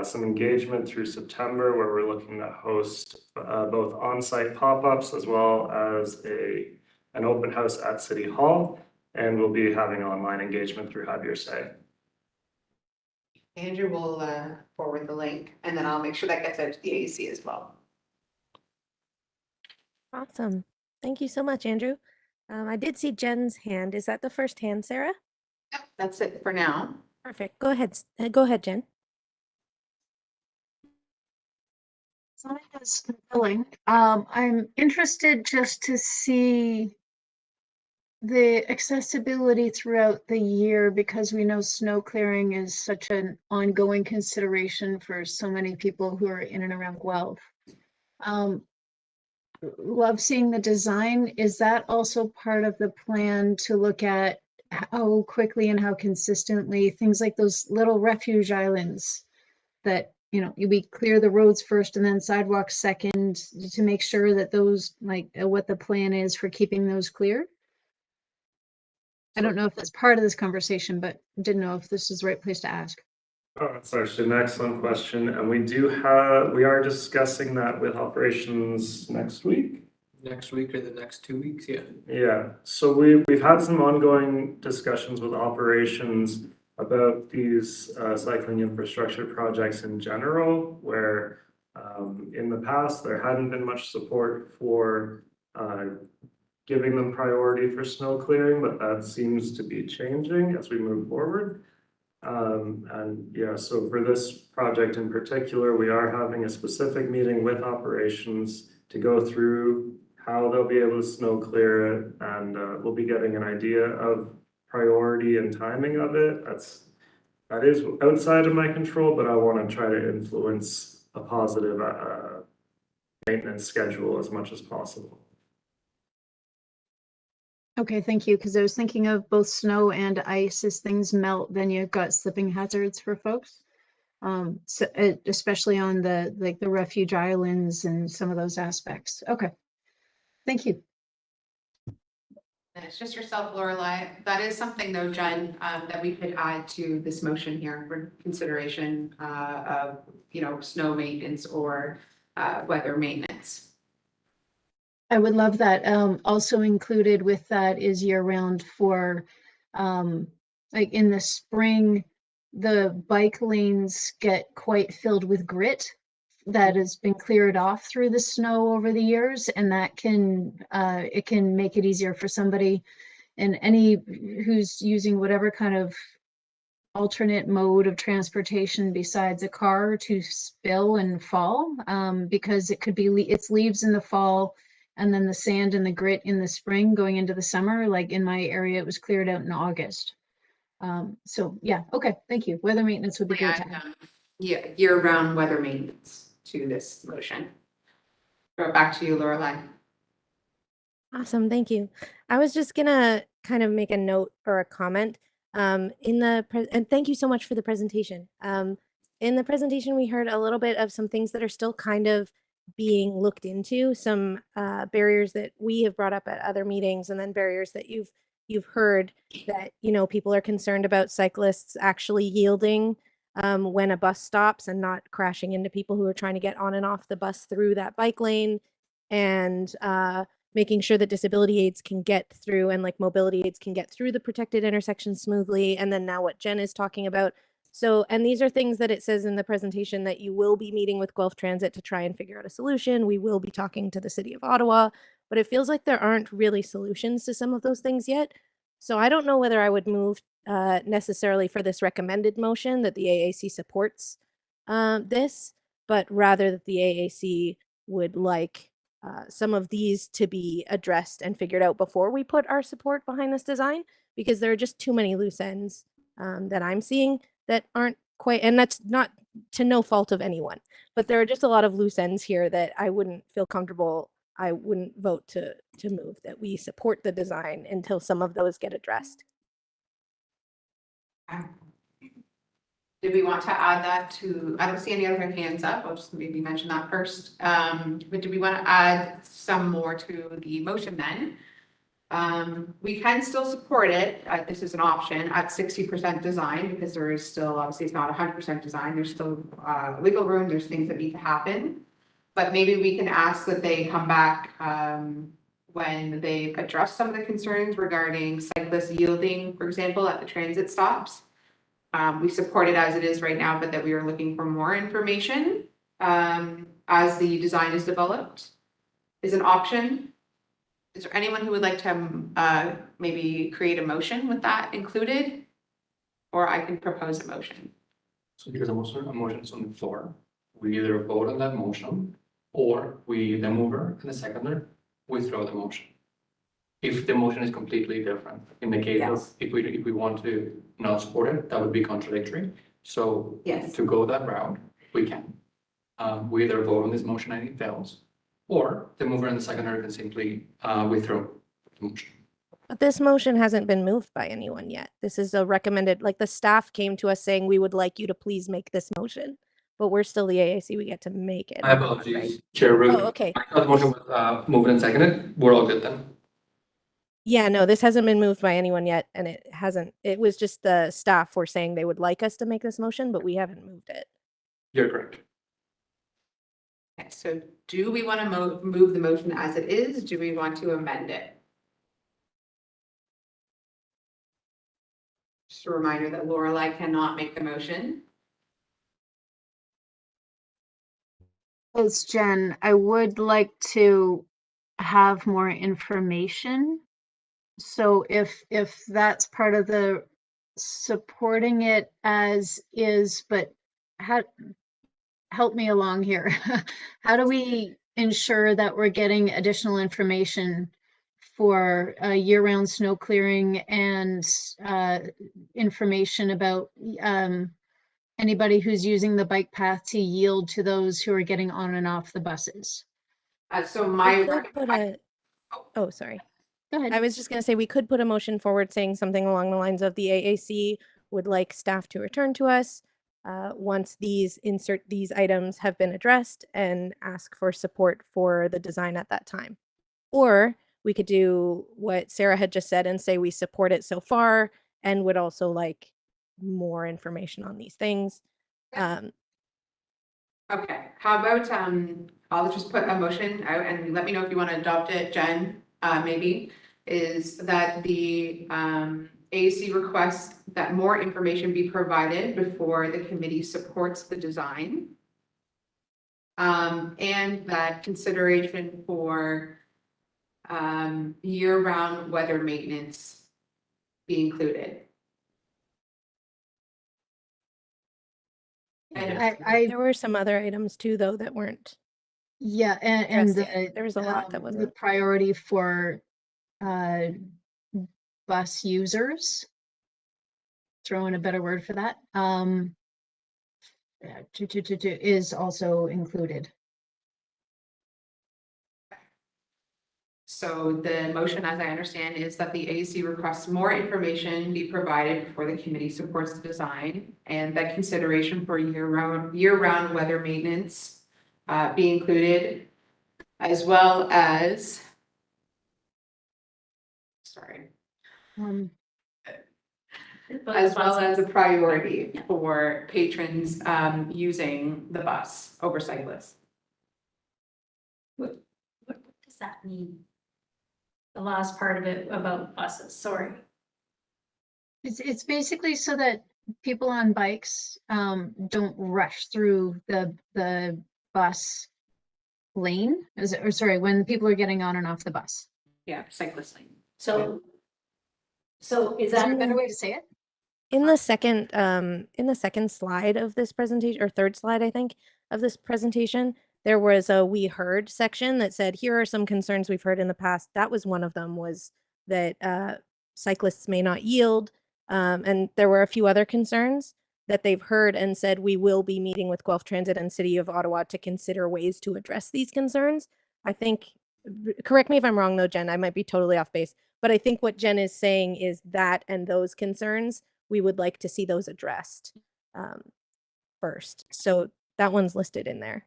some engagement through September where we're looking to host both on-site pop-ups as well as an open house at City Hall, and we'll be having online engagement through Have Your Say. Andrew will forward the link, and then I'll make sure that gets out to the AAC as well. Awesome. Thank you so much, Andrew. I did see Jen's hand. Is that the first hand, Sarah? Yep, that's it for now. Perfect. Go ahead. Go ahead, Jen. It's not as compelling. I'm interested just to see the accessibility throughout the year, because we know snow clearing is such an ongoing consideration for so many people who are in and around Guelph. Love seeing the design. Is that also part of the plan to look at how quickly and how consistently things like those little refuge islands that, you know, we clear the roads first and then sidewalks second, to make sure that those, like, what the plan is for keeping those clear? I don't know if that's part of this conversation, but didn't know if this is the right place to ask. Oh, that's actually an excellent question, and we are discussing that with operations next week. Next week or the next 2 weeks, yeah. Yeah, so we've had some ongoing discussions with operations about these cycling infrastructure projects in general, where in the past there hadn't been much support for giving them priority for snow clearing, but that seems to be changing as we move forward. And yeah, so for this project in particular, we are having a specific meeting with operations to go through how they'll be able to snow clear it, and we'll be getting an idea of priority and timing of it. That is outside of my control, but I want to try to influence a positive maintenance schedule as much as possible. Okay, thank you, because I was thinking of both snow and ice. As things melt, then you've got slipping hazards for folks. So, especially on the refuge islands and some of those aspects. Okay, thank you. And it's just yourself, Lorelei. That is something though, Jen, that we could add to this motion here for consideration of, snow maintenance or weather maintenance. I would love that. Also included with that is year round for, like in the spring, the bike lanes get quite filled with grit that has been cleared off through the snow over the years, and that can, it can make it easier for somebody and any who's using whatever kind of alternate mode of transportation besides a car to spill and fall, because it could be, it's leaves in the fall and then the sand and the grit in the spring going into the summer. Like in my area, it was cleared out in August. So yeah, okay, thank you. Weather maintenance would be great to have. Yeah, year-round weather maintenance to this motion. Throw it back to you, Lorelei. Awesome, thank you. I was just gonna kind of make a note or a comment. And thank you so much for the presentation. In the presentation, we heard a little bit of some things that are still kind of being looked into, some barriers that we have brought up at other meetings, and then barriers that you've heard that people are concerned about cyclists actually yielding when a bus stops and not crashing into people who are trying to get on and off the bus through that bike lane, and making sure that disability aids can get through and like mobility aids can get through the protected intersection smoothly. And then now what Jen is talking about. So, and these are things that it says in the presentation that you will be meeting with Guelph Transit to try and figure out a solution. We will be talking to the city of Ottawa, but it feels like there aren't really solutions to some of those things yet. So I don't know whether I would move necessarily for this recommended motion that the AAC supports this, but rather that the AAC would like some of these to be addressed and figured out before we put our support behind this design, because there are just too many loose ends that I'm seeing that aren't quite, and that's not to no fault of anyone, but there are just a lot of loose ends here that I wouldn't feel comfortable. I wouldn't vote to move that we support the design until some of those get addressed. Did we want to add that to, I don't see any other hands up, I'll just maybe mention that first. But do we want to add some more to the motion then? We can still support it, this is an option, at 60% design, because there is still, obviously it's not 100% design, there's still wiggle room, there's things that need to happen. But maybe we can ask that they come back when they've addressed some of the concerns regarding cyclists yielding, for example, at the transit stops. We support it as it is right now, but that we are looking for more information as the design is developed is an option. Is there anyone who would like to maybe create a motion with that included? Or I can propose a motion. So because a motion is on the floor, we either vote on that motion or we, the mover and the seconder, withdraw the motion. If the motion is completely different, in the case of if we want to not support it, that would be contradictory. So to go that route, we can. We either vote on this motion and it fails, or the mover and the seconder can simply withdraw the motion. But this motion hasn't been moved by anyone yet. This is a recommended, like the staff came to us saying, we would like you to please make this motion, but we're still the AAC, we get to make it. My apologies, right? Chair. Oh, okay. I thought the motion was moved and seconded. We're all good then. Yeah, no, this hasn't been moved by anyone yet, and it was just the staff were saying they would like us to make this motion, but we haven't moved it. You're correct. Okay, so do we want to move the motion as it is? Do we want to amend it? Just a reminder that Lorelei cannot make the motion. It's Jen. I would like to have more information. So if that's part of the supporting it as is, but help me along here. How do we ensure that we're getting additional information for year-round snow clearing and information about anybody who's using the bike path to yield to those who are getting on and off the buses? So my Oh, sorry. Go ahead. I was just gonna say, we could put a motion forward saying something along the lines of the AAC would like staff to return to us once these items have been addressed and ask for support for the design at that time. Or we could do what Sarah had just said and say we support it so far and would also like more information on these things. Okay, how about, I'll just put a motion out and let me know if you want to adopt it, Jen, maybe, is that the, AAC requests that more information be provided before the committee supports the design. And that consideration for, year-round weather maintenance be included. And There were some other items too, though, that weren't. Yeah, and addressed yet. There was a lot that the wasn't. priority for bus users. Throw in a better word for that. Is also included. so the motion, as I understand, is that the AAC requests more information be provided before the committee supports the design, and that consideration for year-round weather maintenance be included, as well as, sorry, as well as a priority for patrons using the bus over cyclists. What does that mean? The last part of it about buses, sorry. It's basically so that people on bikes don't rush through the bus lane, or sorry, when people are getting on and off the bus. Yeah, cyclist lane. So is Is there a that, better way to say it? In the second slide of this presentation, or third slide, I think, of this presentation, there was a "we heard" section that said, here are some concerns we've heard in the past. That was one of them, was that cyclists may not yield. And there were a few other concerns that they've heard and said, we will be meeting with Guelph Transit and City of Ottawa to consider ways to address these concerns. I think, correct me if I'm wrong though, Jen, I might be totally off base, but I think what Jen is saying is that and those concerns, we would like to see those addressed first. So that one's listed in there.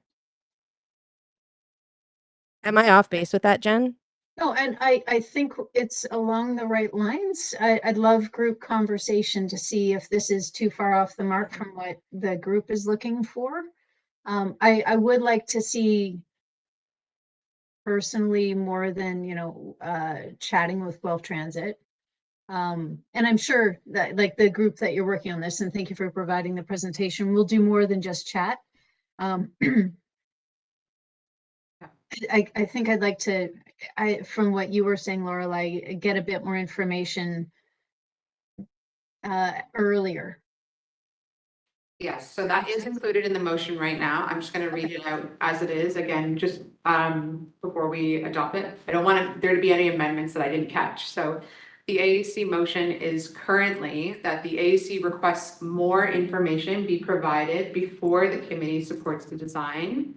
Am I off base with that, Jen? No, and I think it's along the right lines. I'd love group conversation to see if this is too far off the mark from what the group is looking for. I would like to see personally more than, chatting with Guelph Transit. And I'm sure that like the group that you're working on this, and thank you for providing the presentation, will do more than just chat. I think I'd like to, from what you were saying, Lorelei, get a bit more information earlier. Yes, so that is included in the motion right now. I'm just going to read it out as it is, again, just before we adopt it. I don't want there to be any amendments that I didn't catch. So the AAC motion is currently that the AAC requests more information be provided before the committee supports the design,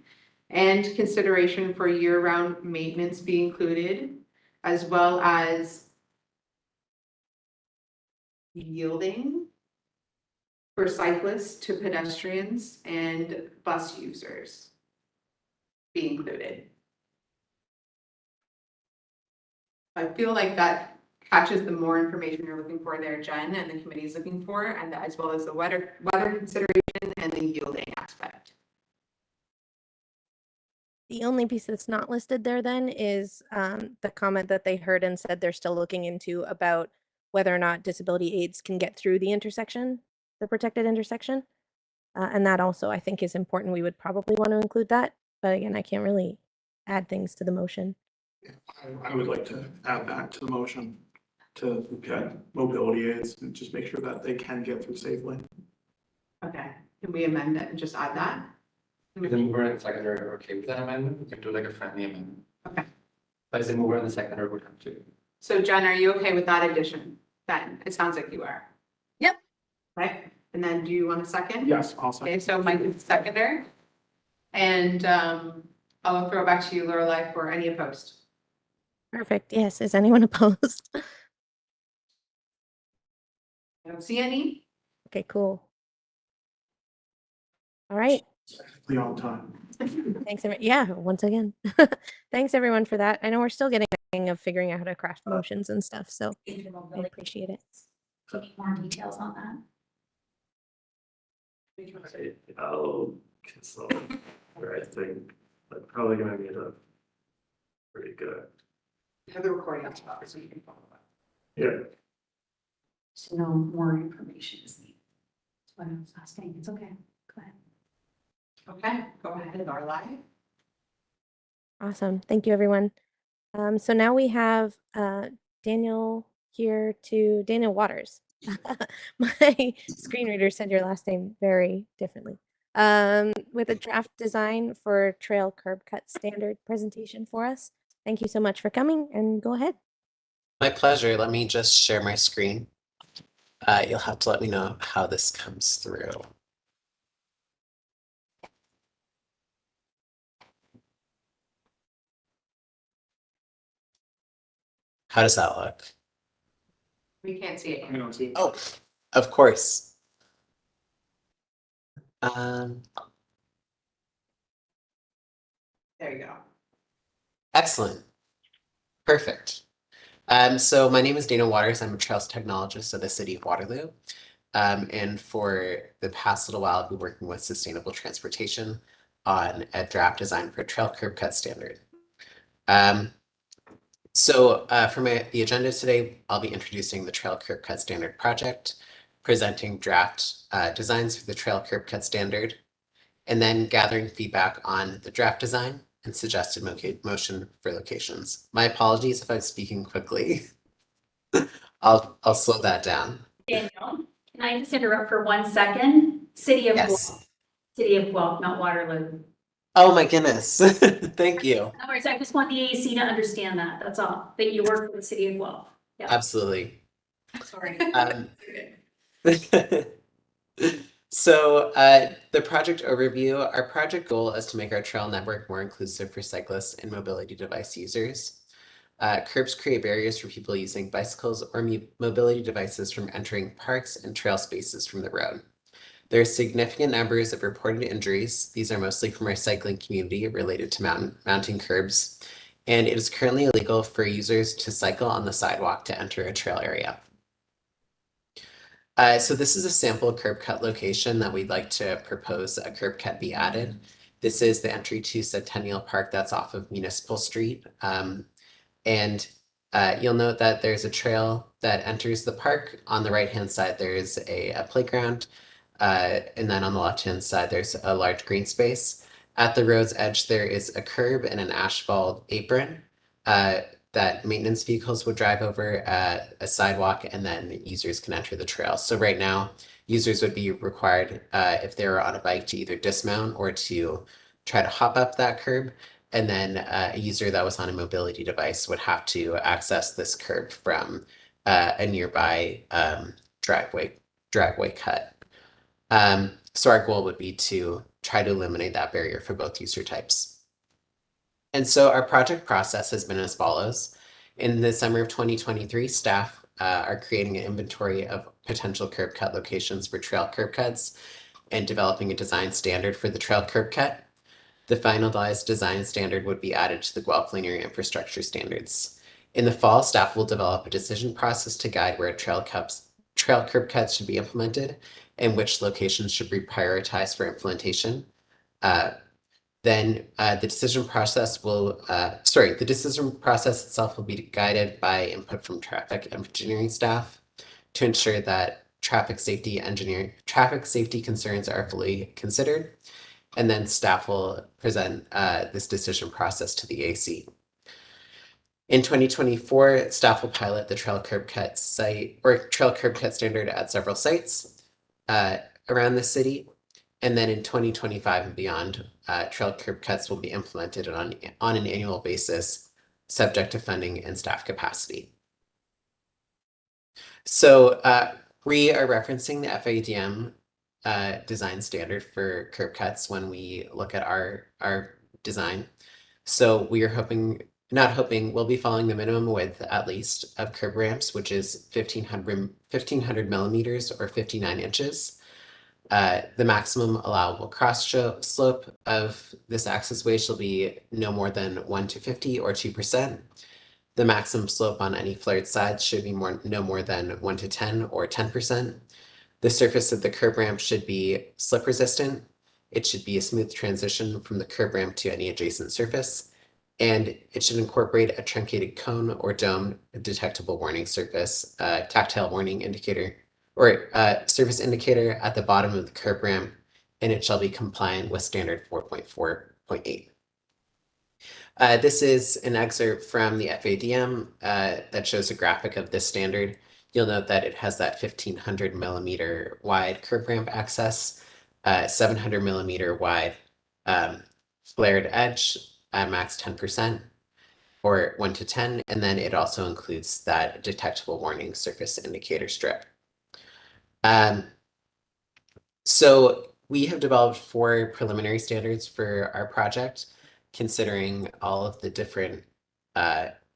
and consideration for year-round maintenance be included, as well as yielding for cyclists to pedestrians and bus users be included. I feel like that catches the more information you're looking for there, Jen, and the committee is looking for, and as well as the weather consideration and the yielding aspect. The only piece that's not listed there then is the comment that they heard and said they're still looking into about whether or not disability aids can get through the intersection, the protected intersection. And that also I think is important. We would probably want to include that, but again, I can't really add things to the motion. I would like to add that to the motion to get mobility aids and just make sure that they can get through safely. Okay, can we amend it and just add that? If the mover and the seconder are okay with that amendment, we can do like a friendly amendment. Okay. But if the mover and the seconder would have to. So Jen, are you okay with that addition? Ben, it sounds like you are. Yep. Right, and then do you want a second? Yes, I'll second. Okay, so Mike is seconder. And I'll throw it back to you, Lorelei, for any opposed. Perfect. Yes. Is anyone opposed? I don't see any. Okay, cool. All right. We all time. Thanks. Yeah, once again. Thanks everyone for that. I know we're still getting the hang of figuring out how to craft motions and stuff, so I appreciate it. Do you need more details on that? I'll consult, where I think I'm probably gonna need a pretty good, Have the recording on top so you can follow up. yeah. To know more information is needed. That's what I was asking. It's okay. Go ahead. Okay, go ahead, our live. Awesome. Thank you, everyone. So now we have Daniel here to Daniel Waters. My screen reader said your last name very differently. With a draft design for trail curb cut standard presentation for us. Thank you so much for coming and go ahead. My pleasure. Let me just share my screen. You'll have to let me know how this comes through. How does that look? We can't see it. I don't see it. Oh, of course. Um, There you go. Excellent. Perfect. So my name is Dana Waters. I'm a trails technologist at the City of Waterloo. And for the past little while, I've been working with sustainable transportation on a draft design for a trail curb cut standard. For the agenda today, I'll be introducing the Trail Curb Cut Standard project, presenting draft designs for the Trail Curb Cut Standard, and then gathering feedback on the draft design and suggested motion for locations. My apologies if I'm speaking quickly. I'll slow that down. Daniel, can I just interrupt for 1 second? City of Guelph, Yes. City of Guelph, not Waterloo. Oh my goodness. Thank you. No worries, I just want the AAC to understand that, that's all, that you work for the City of Guelph. Yeah, Absolutely. sorry. So the project overview, our project goal is to make our trail network more inclusive for cyclists and mobility device users. Curbs create barriers for people using bicycles or mobility devices from entering parks and trail spaces from the road. There are significant numbers of reported injuries. These are mostly from our cycling community related to mounting curbs, and it is currently illegal for users to cycle on the sidewalk to enter a trail area. So this is a sample curb cut location that we'd like to propose a curb cut be added. This is the entry to Centennial Park that's off of Municipal Street. You'll note that there's a trail that enters the park. On the right-hand side, there's a playground. And then on the left-hand side, there's a large green space. At the road's edge, there is a curb and an asphalt apron that maintenance vehicles would drive over, a sidewalk, and then users can enter the trail. So right now, users would be required, if they were on a bike, to either dismount or to try to hop up that curb. And then a user that was on a mobility device would have to access this curb from a nearby driveway cut. So our goal would be to try to eliminate that barrier for both user types. And so our project process has been as follows. In the summer of 2023, staff are creating an inventory of potential curb cut locations for trail curb cuts and developing a design standard for the trail curb cut. The finalized design standard would be added to the Guelph Linear Infrastructure Standards. In the fall, staff will develop a decision process to guide where trail curb cuts should be implemented and which locations should be prioritized for implementation. Then the decision process itself will be guided by input from traffic engineering staff to ensure that traffic safety concerns are fully considered. And then staff will present this decision process to the AC. In 2024, staff will pilot the trail curb cut standard at several sites around the city. And then in 2025 and beyond, trail curb cuts will be implemented on an annual basis, subject to funding and staff capacity. So we are referencing the FADM design standard for curb cuts when we look at our design. So we are hoping not hoping, we'll be following the minimum width at least of curb ramps, which is 1500 millimeters or 59 inches. The maximum allowable cross slope of this accessway shall be no more than 1 to 50 or 2%. The maximum slope on any flared sides should be no more than 1 to 10 or 10%. The surface of the curb ramp should be slip resistant. It should be a smooth transition from the curb ramp to any adjacent surface. And it should incorporate a truncated cone or dome detectable warning surface, tactile warning indicator, or surface indicator at the bottom of the curb ramp, and it shall be compliant with standard 4.4.8. This is an excerpt from the FADM that shows a graphic of this standard. You'll note that it has that 1500 millimeter wide curb ramp access, 700 millimeter wide flared edge at max 10% or 1 to 10, and then it also includes that detectable warning surface indicator strip. So we have developed 4 preliminary standards for our project, considering all of the different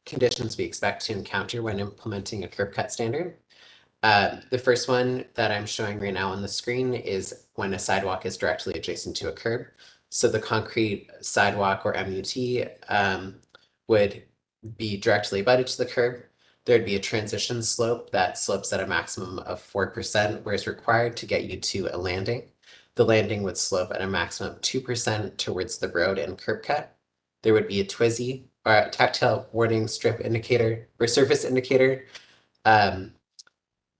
conditions we expect to encounter when implementing a curb cut standard. The first one that I'm showing right now on the screen is when a sidewalk is directly adjacent to a curb. So the concrete sidewalk or MUT would be directly abutted to the curb. There'd be a transition slope that slopes at a maximum of 4%, where it's required to get you to a landing. The landing would slope at a maximum of 2% towards the road and curb cut. There would be a TWSI or a tactile warning strip indicator or surface indicator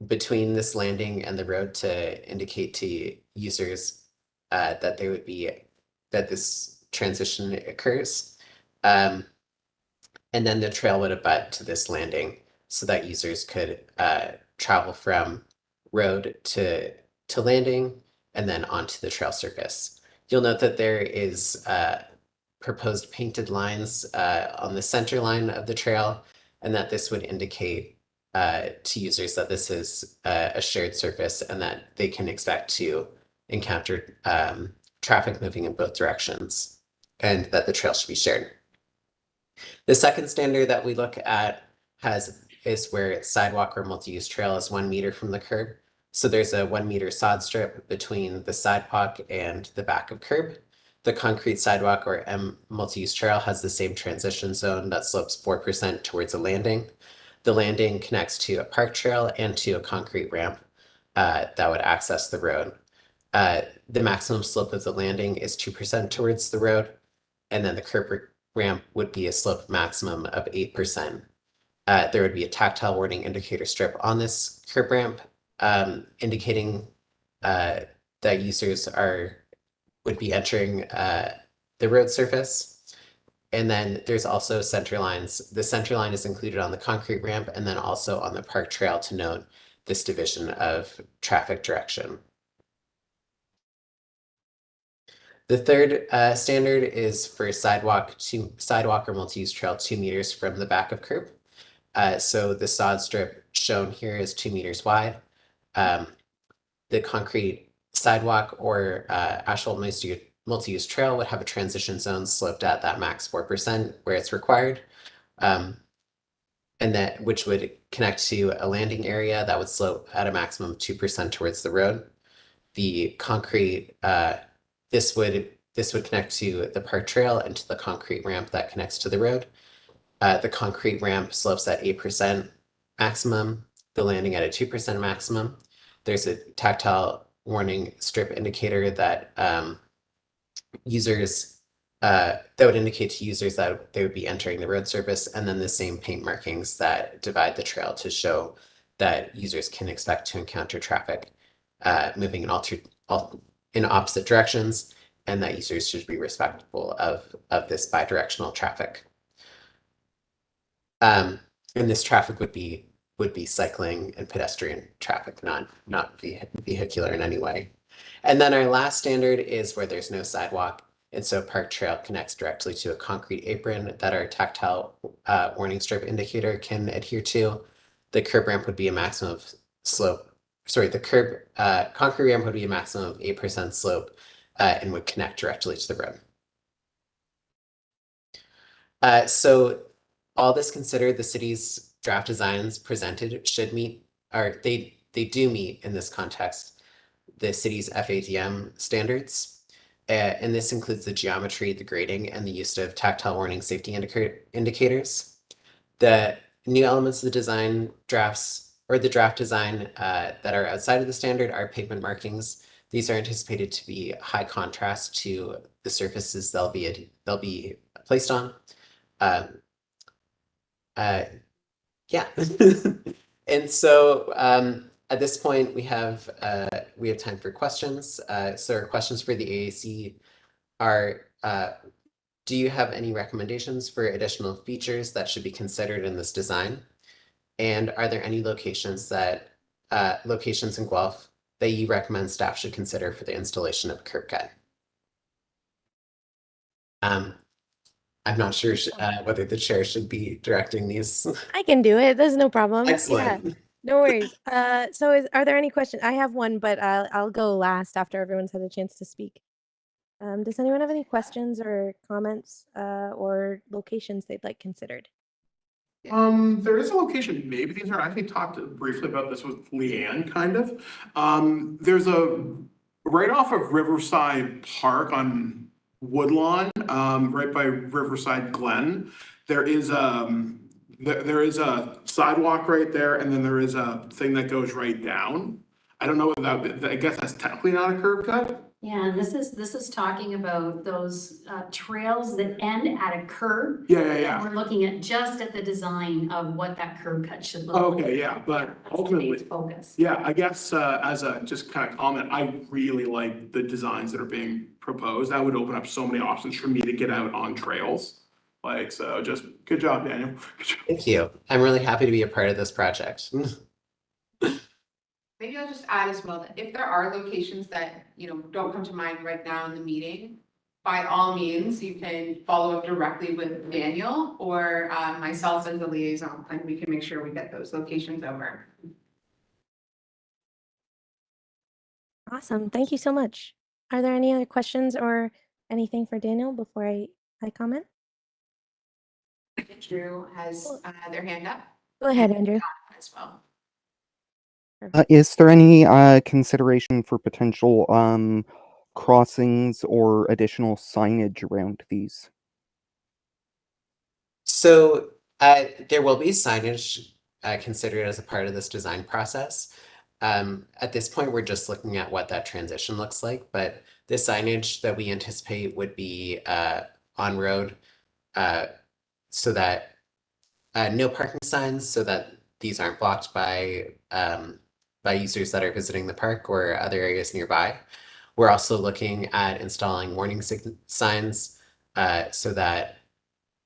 between this landing and the road to indicate to users that this transition occurs. And then the trail would abut to this landing so that users could travel from road to landing and then onto the trail surface. You'll note that there is proposed painted lines on the center line of the trail, and that this would indicate to users that this is a shared surface and that they can expect to encounter traffic moving in both directions, and that the trail should be shared. The second standard that we look at is where sidewalk or multi-use trail is 1 meter from the curb. So there's a 1 meter sod strip between the sidewalk and the back of curb. The concrete sidewalk or multi-use trail has the same transition zone that slopes 4% towards a landing. The landing connects to a park trail and to a concrete ramp that would access the road. The maximum slope of the landing is 2% towards the road, and then the curb ramp would be a slope maximum of 8%. There would be a tactile warning indicator strip on this curb ramp, indicating that users would be entering the road surface. And then there's also center lines. The center line is included on the concrete ramp and then also on the park trail to note this division of traffic direction. The third standard is for sidewalk or multi-use trail 2 meters from the back of curb. So the sod strip shown here is 2 meters wide. The concrete sidewalk or asphalt multi-use trail would have a transition zone sloped at that max 4% where it's required, and which would connect to a landing area that would slope at a maximum of 2% towards the road. The concrete this would connect to the park trail and to the concrete ramp that connects to the road. The concrete ramp slopes at 8% maximum, the landing at a 2% maximum. There's a tactile warning strip indicator that that would indicate to users that they would be entering the road surface, and then the same paint markings that divide the trail to show that users can expect to encounter traffic moving in opposite directions, and that users should be respectful of this bidirectional traffic. And this traffic would be cycling and pedestrian traffic, not vehicular in any way. And then our last standard is where there's no sidewalk, and so park trail connects directly to a concrete apron that our tactile warning strip indicator can adhere to. The curb ramp would be a maximum of slope. Sorry, the concrete ramp would be a maximum of 8% slope and would connect directly to the road. So All this considered, the city's draft designs presented should meet, or they do meet in this context, the city's FADM standards. And this includes the geometry, the grading, and the use of tactile warning safety indicators. The new elements of the design drafts or the draft design that are outside of the standard are pavement markings. These are anticipated to be high contrast to the surfaces they'll be placed on. Yeah. And so at this point we have time for questions. So our questions for the AAC are, do you have any recommendations for additional features that should be considered in this design? And are there any locations in Guelph that you recommend staff should consider for the installation of a curb cut? I'm not sure whether the chair should be directing these. I can do it. There's no problem. Excellent. Yeah, no worries. Are there any questions? I have one, but I'll go last after everyone's had a chance to speak. Does anyone have any questions or comments or locations they'd like considered? There is a location, maybe these are, I actually talked briefly about this with Leanne, kind of. There's right off of Riverside Park on Woodlawn, right by Riverside Glen. There is there is a sidewalk right there, and then there is a thing that goes right down. I don't know without, I guess that's technically not a curb cut. Yeah, this is talking about those trails that end at a curb. Yeah. We're looking at just at the design of what that curb cut should look like. Okay, yeah, but That's ultimately, today's focus. yeah, I guess as a just kind of comment, I really like the designs that are being proposed. That would open up so many options for me to get out on trails. Like, so just good job, Daniel. Good job. Thank you. I'm really happy to be a part of this project. Maybe I'll just add as well that if there are locations that, don't come to mind right now in the meeting, by all means, you can follow up directly with Daniel or myself as the liaison, and we can make sure we get those locations over. Awesome. Thank you so much. Are there any other questions or anything for Daniel before I comment? Drew has their hand up. Go ahead, Andrew. As well. Is there any consideration for potential crossings or additional signage around these? So there will be signage considered as a part of this design process. At this point, we're just looking at what that transition looks like, but the signage that we anticipate would be on road, so that no parking signs, so that these aren't blocked by users that are visiting the park or other areas nearby. We're also looking at installing warning signs so that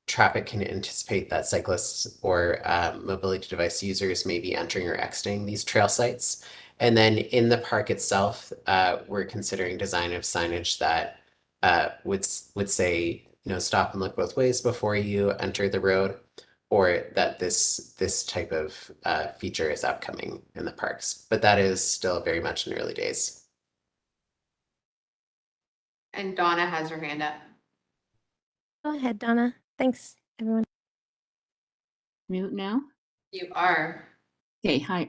traffic can anticipate that cyclists or mobility device users may be entering or exiting these trail sites. And then in the park itself, we're considering design of signage that would say, stop and look both ways before you enter the road, or that this type of feature is upcoming in the parks. But that is still very much in early days. And Donna has her hand up. Go ahead, Donna. Thanks, everyone. Mute now? You are. Okay, hi.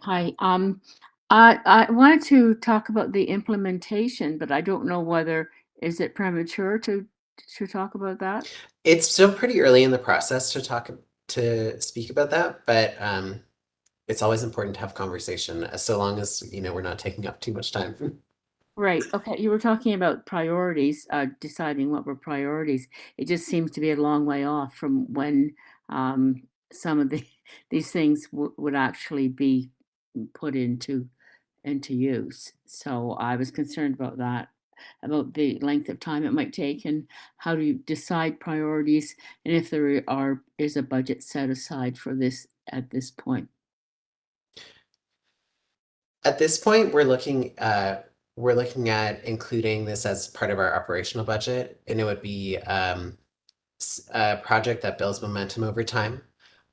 I wanted to talk about the implementation, but I don't know whether, is it premature to talk about that? It's still pretty early in the process to speak about that, but it's always important to have conversation, so long as we're not taking up too much time. Right. Okay. You were talking about priorities, deciding what were priorities. It just seems to be a long way off from when some of these things would actually be put into use. So I was concerned about that, about the length of time it might take, and how do you decide priorities, and if there is a budget set aside for this at this point. At this point, we're looking at including this as part of our operational budget, and it would be a project that builds momentum over time.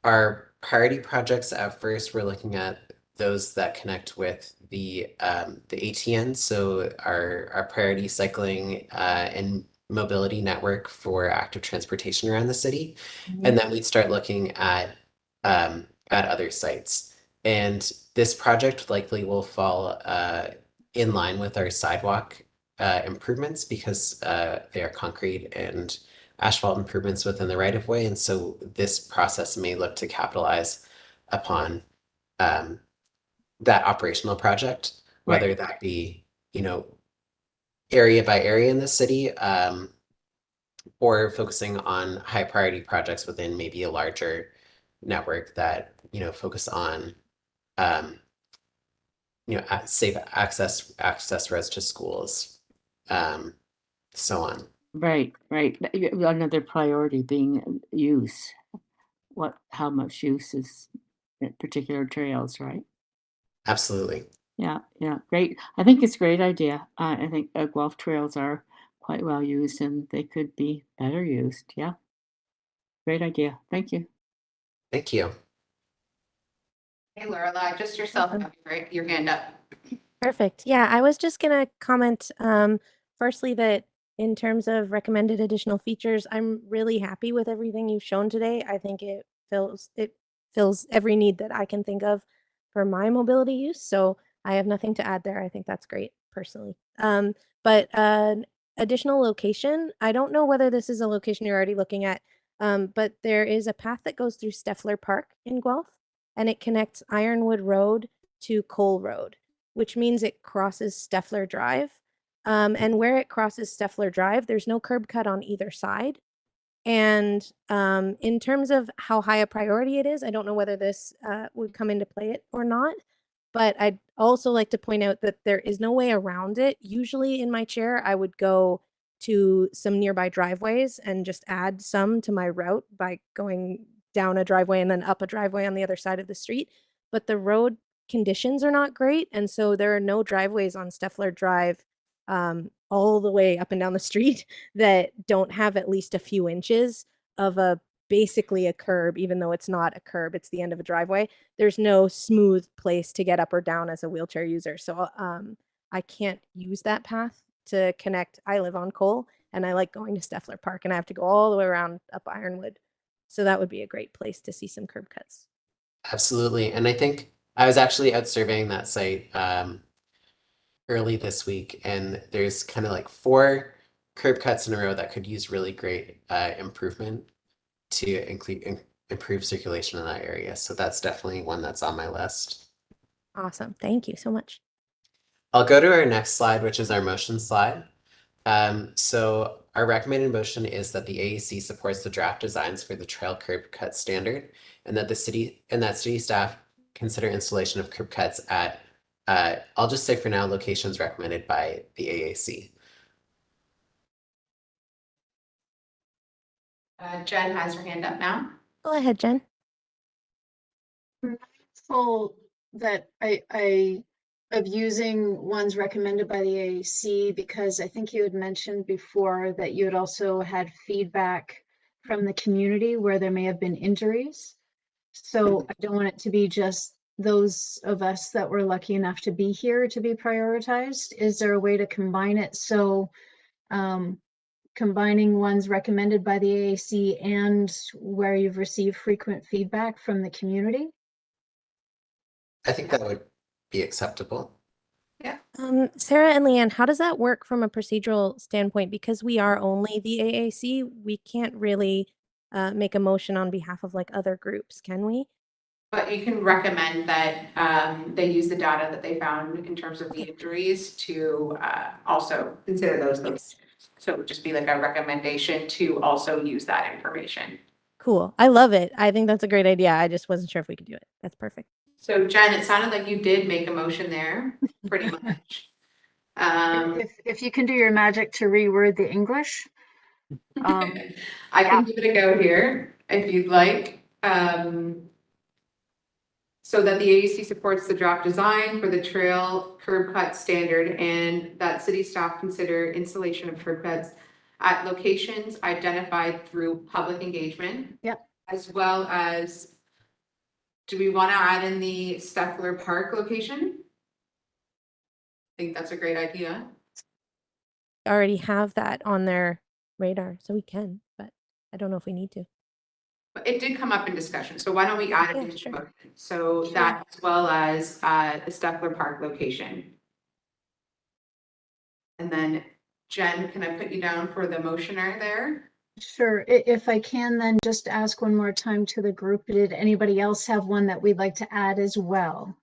Our priority projects at first, we're looking at those that connect with the ATN. So our priority cycling and mobility network for active transportation around the city. And then we'd start looking at other sites. And this project likely will fall in line with our sidewalk improvements because they are concrete and asphalt improvements within the right of way. And so this process may look to capitalize upon that operational project, whether that be, area by area in the city, or focusing on high priority projects within maybe a larger network that, focus on, safe access roads to schools, so on. Right. Another priority being use. How much use is at particular trails, right? Absolutely. Yeah, great. I think it's a great idea. I think Guelph trails are quite well used and they could be better used. Yeah, great idea. Thank you. Thank you. Hey, Lorela, just yourself, have your hand up. Perfect. Yeah, I was just gonna comment, firstly, that in terms of recommended additional features, I'm really happy with everything you've shown today. I think it fills every need that I can think of for my mobility use. So I have nothing to add there. I think that's great personally. But additional location, I don't know whether this is a location you're already looking at, but there is a path that goes through Steffler Park in Guelph, and it connects Ironwood Road to Cole Road, which means it crosses Steffler Drive. And where it crosses Steffler Drive, there's no curb cut on either side. And in terms of how high a priority it is, I don't know whether this would come into play it or not. But I'd also like to point out that there is no way around it. Usually in my chair, I would go to some nearby driveways and just add some to my route by going down a driveway and then up a driveway on the other side of the street. But the road conditions are not great. And so there are no driveways on Steffler Drive all the way up and down the street that don't have at least a few inches of basically a curb, even though it's not a curb, it's the end of a driveway. There's no smooth place to get up or down as a wheelchair user. So I can't use that path to connect. I live on Cole and I like going to Steffler Park and I have to go all the way around up Ironwood. So that would be a great place to see some curb cuts. Absolutely. And I think I was actually out surveying that site early this week, and there's kind of like 4 curb cuts in a row that could use really great improvement to improve circulation in that area. So that's definitely one that's on my list. Awesome. Thank you so much. I'll go to our next slide, which is our motion slide. So our recommended motion is that the AAC supports the draft designs for the trail curb cut standard, and that city staff consider installation of curb cuts at, I'll just say for now, locations recommended by the AAC. Jen has her hand up now. Go ahead, Jen. Mindful that I of using ones recommended by the AAC, because I think you had mentioned before that you had also had feedback from the community where there may have been injuries. So I don't want it to be just those of us that were lucky enough to be here to be prioritized. Is there a way to combine it? So combining ones recommended by the AAC and where you've received frequent feedback from the community? I think that would be acceptable. Yeah. Sarah and Leanne, how does that work from a procedural standpoint? Because we are only the AAC, we can't really make a motion on behalf of like other groups, can we? But you can recommend that they use the data that they found in terms of the injuries to also consider those. Yes. So it would just be like a recommendation to also use that information. Cool. I love it. I think that's a great idea. I just wasn't sure if we could do it. That's perfect. So Jen, it sounded like you did make a motion there, pretty much. If you can do your magic to reword the English. I can give it a go here if you'd like. So that the AAC supports the draft design for the trail curb cut standard, and that city staff consider installation of curb cuts at locations identified through public engagement. Yep. As well as, do we want to add in the Steffler Park location? I think that's a great idea. Already have that on their radar, so we can, but I don't know if we need to. But it did come up in discussion, so why don't we add it Yeah, into the sure. motion? So that as well as the Steppler Park location. And then Jen, can I put you down for the motioner there? Sure. If I can, then just ask one more time to the group, did anybody else have one that we'd like to add as well?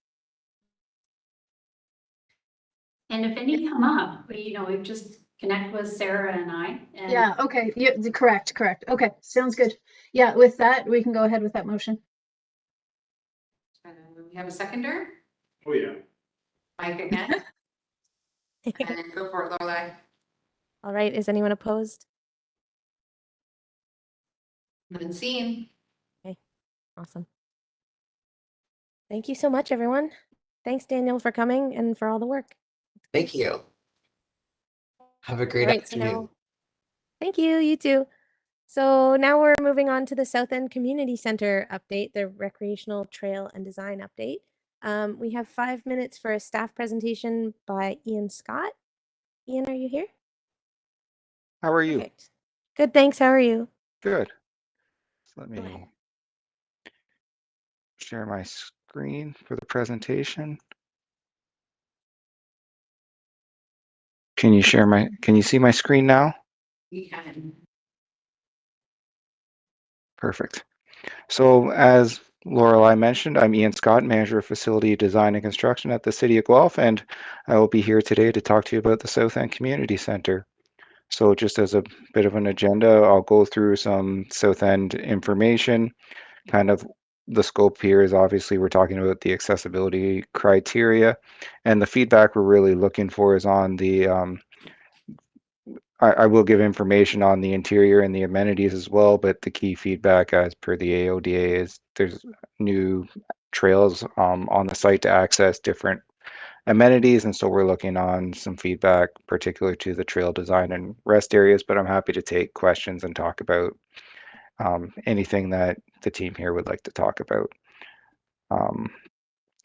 And if any come up, we just connect with Sarah and I. And Yeah, okay. Yeah, correct. Okay, sounds good. Yeah, with that, we can go ahead with that motion. We have a seconder, Oh, yeah. Mike again. And go for it, Lorelai. All right, is anyone opposed? None seen. Awesome. Thank you so much, everyone. Thanks, Daniel, for coming and for all the work. Thank you. Have a great All right, so afternoon. now, thank you, you too. So now we're moving on to the South End Community Center update, the recreational trail and design update. We have 5 minutes for a staff presentation by Ian Scott. Ian, are you here? How are you? Perfect. Good, thanks. How are you? Good. So let Go ahead. me share my screen for the presentation. Can you see my screen now? We can. Perfect. So as Lorelei mentioned, I'm Ian Scott, Manager of Facility Design and Construction at the City of Guelph, and I will be here today to talk to you about the South End Community Center. So just as a bit of an agenda, I'll go through some South End information. Kind of the scope here is obviously we're talking about the accessibility criteria, and the feedback we're really looking for is on the I will give information on the interior and the amenities as well, but the key feedback as per the AODA is there's new trails on the site to access different amenities, and so we're looking on some feedback particular to the trail design and rest areas, but I'm happy to take questions and talk about anything that the team here would like to talk about.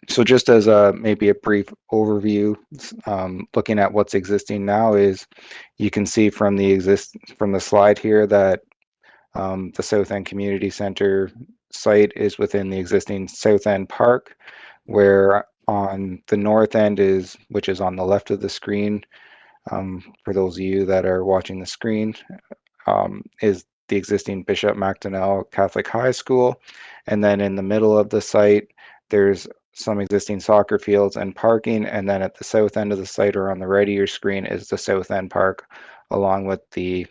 So just as maybe a brief overview, looking at what's existing now is you can see from the slide here that the South End Community Center site is within the existing South End Park, where on the north end which is on the left of the screen, for those of you that are watching the screen, is the existing Bishop MacDonnell Catholic High School. And then in the middle of the site, there's some existing soccer fields and parking. And then at the south end of the site, or on the right of your screen, is the South End Park, along with the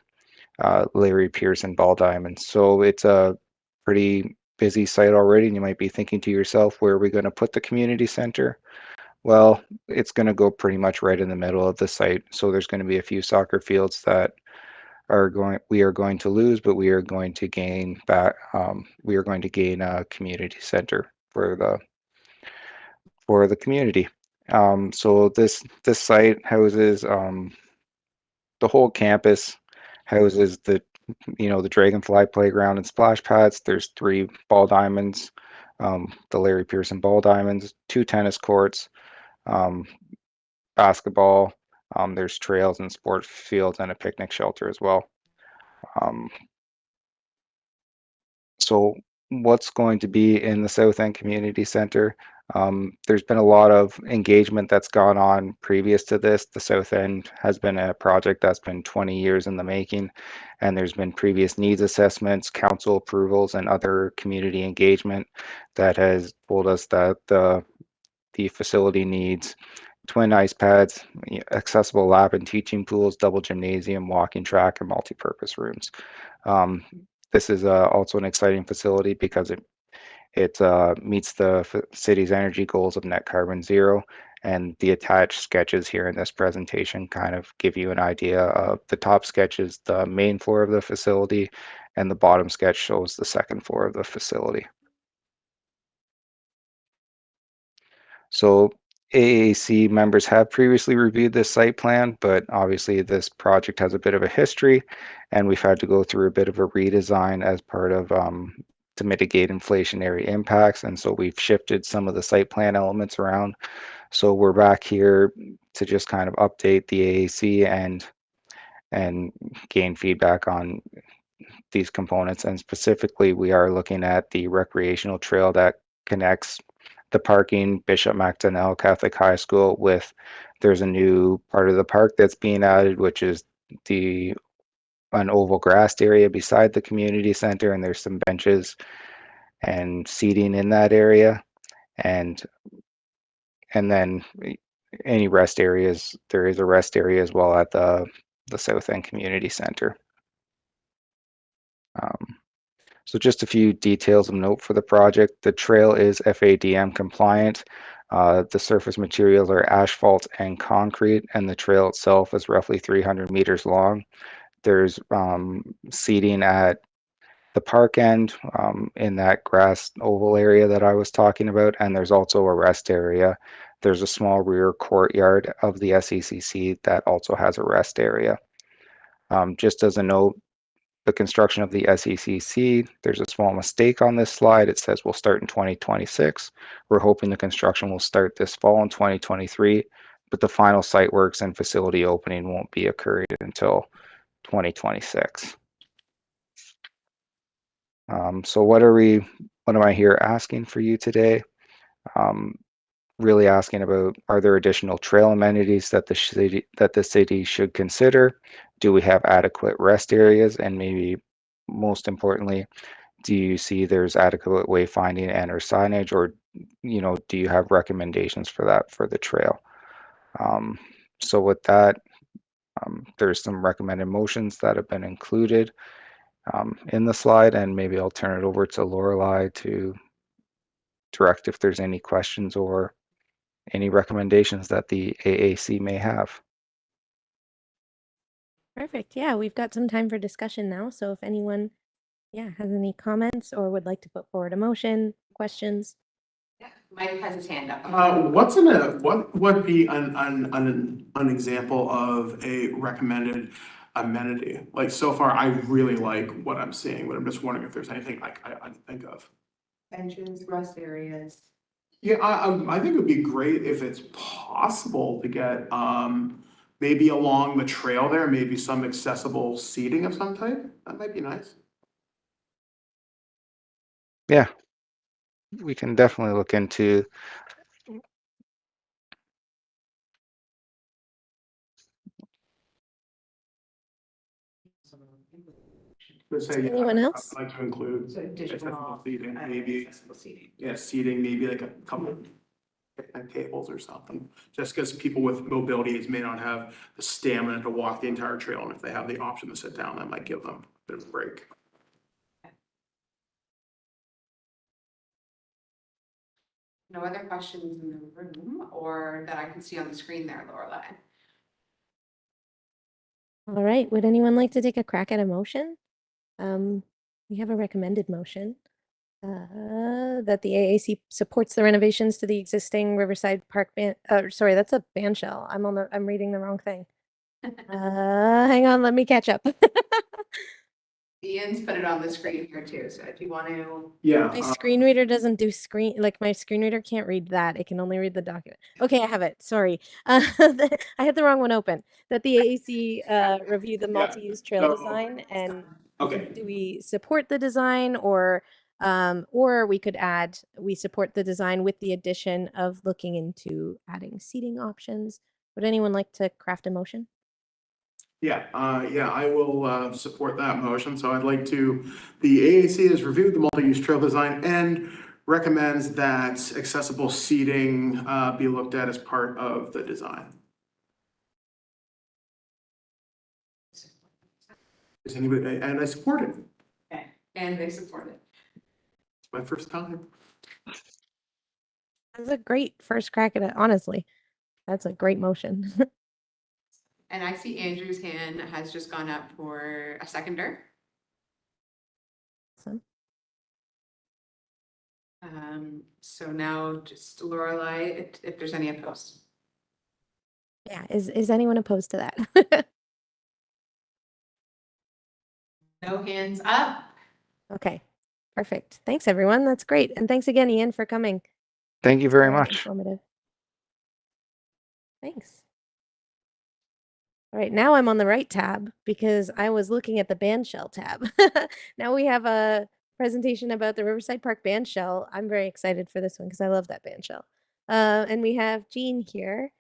Larry Pearson Ball Diamonds. So it's a pretty busy site already. And you might be thinking to yourself, where are we going to put the community center? Well, it's going to go pretty much right in the middle of the site. So there's going to be a few soccer fields that we are going to lose, but we are going to gain back. We are going to gain a community center for the community. So this site houses the whole campus, houses the Dragonfly playground and splash pads. There's 3 ball diamonds, the Larry Pearson Ball Diamonds, 2 tennis courts, basketball. There's trails and sport fields and a picnic shelter as well. So what's going to be in the South End Community Center? There's been a lot of engagement that's gone on previous to this. The South End has been a project that's been 20 years in the making, and there's been previous needs assessments, council approvals, and other community engagement that has told us that the facility needs twin ice pads, accessible lab and teaching pools, double gymnasium, walking track, and multi-purpose rooms. This is also an exciting facility because it meets the city's energy goals of net carbon zero, and the attached sketches here in this presentation kind of give you an idea of the top sketch is the main floor of the facility, and the bottom sketch shows the second floor of the facility. So AAC members have previously reviewed this site plan, but obviously this project has a bit of a history, and we've had to go through a bit of a redesign as part of to mitigate inflationary impacts. And so we've shifted some of the site plan elements around. So we're back here to just kind of update the AAC and gain feedback on these components. And specifically, we are looking at the recreational trail that connects the parking, Bishop MacDonnell Catholic High School with, there's a new part of the park that's being added, which is an oval grassed area beside the community center, and there's some benches and seating in that area. And then any rest areas, there is a rest area as well at the South End Community Center. So just a few details of note for the project. The trail is FADM compliant. The surface materials are asphalt and concrete, and the trail itself is roughly 300 meters long. There's seating at the park end in that grass oval area that I was talking about, and there's also a rest area. There's a small rear courtyard of the SECC that also has a rest area. Just as a note, the construction of the SECC, there's a small mistake on this slide. It says we'll start in 2026. We're hoping the construction will start this fall in 2023, but the final site works and facility opening won't be occurring until 2026. So what am I here asking for you today? Really asking about, are there additional trail amenities that the city should consider? Do we have adequate rest areas? And maybe most importantly, do you see there's adequate wayfinding and or signage, or do you have recommendations for that for the trail? So with that, there's some recommended motions that have been included in the slide, and maybe I'll turn it over to Lorelei to direct if there's any questions or any recommendations that the AAC may have. Perfect. Yeah, we've got some time for discussion now. So if anyone, has any comments or would like to put forward a motion, questions. Mike has his hand up. What would be an example of a recommended amenity? Like, so far, I really like what I'm seeing, but I'm just wondering if there's anything I can think of. Benches, rest areas. Yeah, I think it would be great if it's possible to get maybe along the trail there, maybe some accessible seating of some type. That might be nice. Yeah, we can definitely look into. Anyone else? I'd like to include Digital accessible seating, maybe. seating. Yeah, seating, maybe like a couple of picnic tables or something. Just because people with mobilities may not have the stamina to walk the entire trail, and if they have the option to sit down, that might give them a bit of a break. No other questions in the room or that I can see on the screen there, Lorelei? All right. Would anyone like to take a crack at a motion? We have a recommended motion that the AAC supports the renovations to the existing Riverside Park sorry, that's a bandshell. I'm reading the wrong thing. Hang on, let me catch up. Ian's put it on the screen here too, so if you want to. Yeah. My screen reader doesn't do my screen reader can't read that. It can only read the document. Okay, I have it. Sorry. I had the wrong one open. That the AAC review the multi-use trail design, and Okay. do we support the design, or we could add, we support the design with the addition of looking into adding seating options. Would anyone like to craft a motion? Yeah, I will support that motion. So I'd like to, the AAC has reviewed the multi-use trail design and recommends that accessible seating be looked at as part of the design. Is anybody, and I support it. Okay, and they support it. It's my first time. That's a great first crack at it, honestly. That's a great motion. And I see Andrew's hand has just gone up for a seconder. Awesome. So now just Lorelei, if there's any opposed. Yeah, is anyone opposed to that? No hands up. Okay, perfect. Thanks, everyone. That's great. And thanks again, Ian, for coming. Thank you very much. Informative. Thanks. All right, now I'm on the right tab because I was looking at the bandshell tab. Now we have a presentation about the Riverside Park bandshell. I'm very excited for this one because I love that bandshell. And we have Jean here,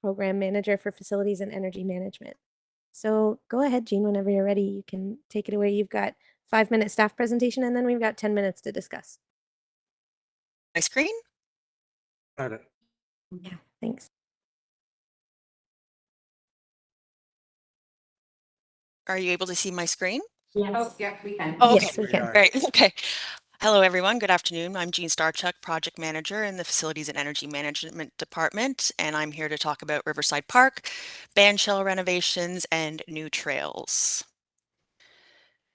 Program Manager for Facilities and Energy Management. So go ahead, Jean, whenever you're ready, you can take it away. You've got 5-minute staff presentation, and then we've got 10 minutes to discuss. My screen? Got it. Yeah, thanks. Are you able to see my screen? Yes. Oh, yeah, we can. Oh, okay. Yes, we can. Great. Okay. Hello, everyone. Good afternoon. I'm Jean Starchuk, Project Manager in the Facilities and Energy Management Department, and I'm here to talk about Riverside Park, bandshell renovations, and new trails.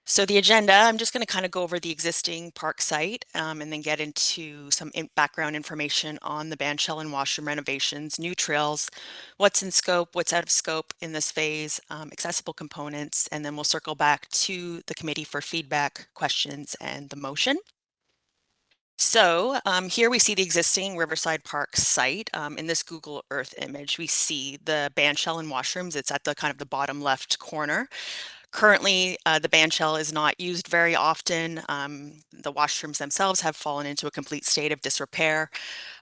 So the agenda, I'm just going to kind of go over the existing park site and then get into some background information on the bandshell and washroom renovations, new trails, what's in scope, what's out of scope in this phase, accessible components, and then we'll circle back to the committee for feedback, questions, and the motion. So here we see the existing Riverside Park site. In this Google Earth image, we see the bandshell and washrooms. It's at the kind of the bottom left corner. Currently, the bandshell is not used very often. The washrooms themselves have fallen into a complete state of disrepair.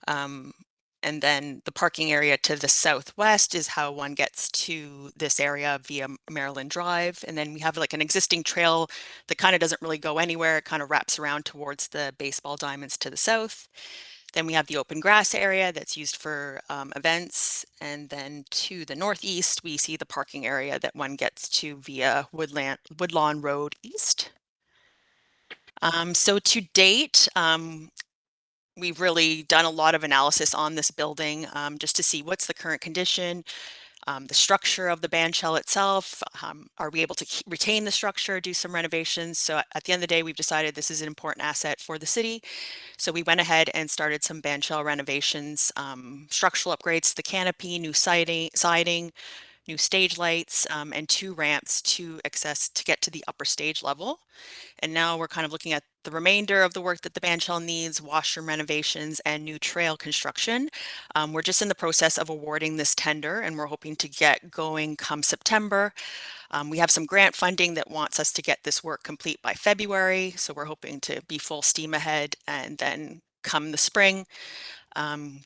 And then the parking area to the southwest is how one gets to this area via Maryland Drive. And then we have like an existing trail that kind of doesn't really go anywhere. It kind of wraps around towards the baseball diamonds to the south. Then we have the open grass area that's used for events. And then to the northeast, we see the parking area that one gets to via Woodlawn Road East. So to date, we've really done a lot of analysis on this building just to see what's the current condition, the structure of the bandshell itself. Are we able to retain the structure, do some renovations? So at the end of the day, we've decided this is an important asset for the city. So we went ahead and started some bandshell renovations, structural upgrades to the canopy, new siding, new stage lights, and 2 ramps to get to the upper stage level. And now we're kind of looking at the remainder of the work that the bandshell needs, washroom renovations and new trail construction. We're just in the process of awarding this tender and we're hoping to get going come September. We have some grant funding that wants us to get this work complete by February. So we're hoping to be full steam ahead and then come the spring,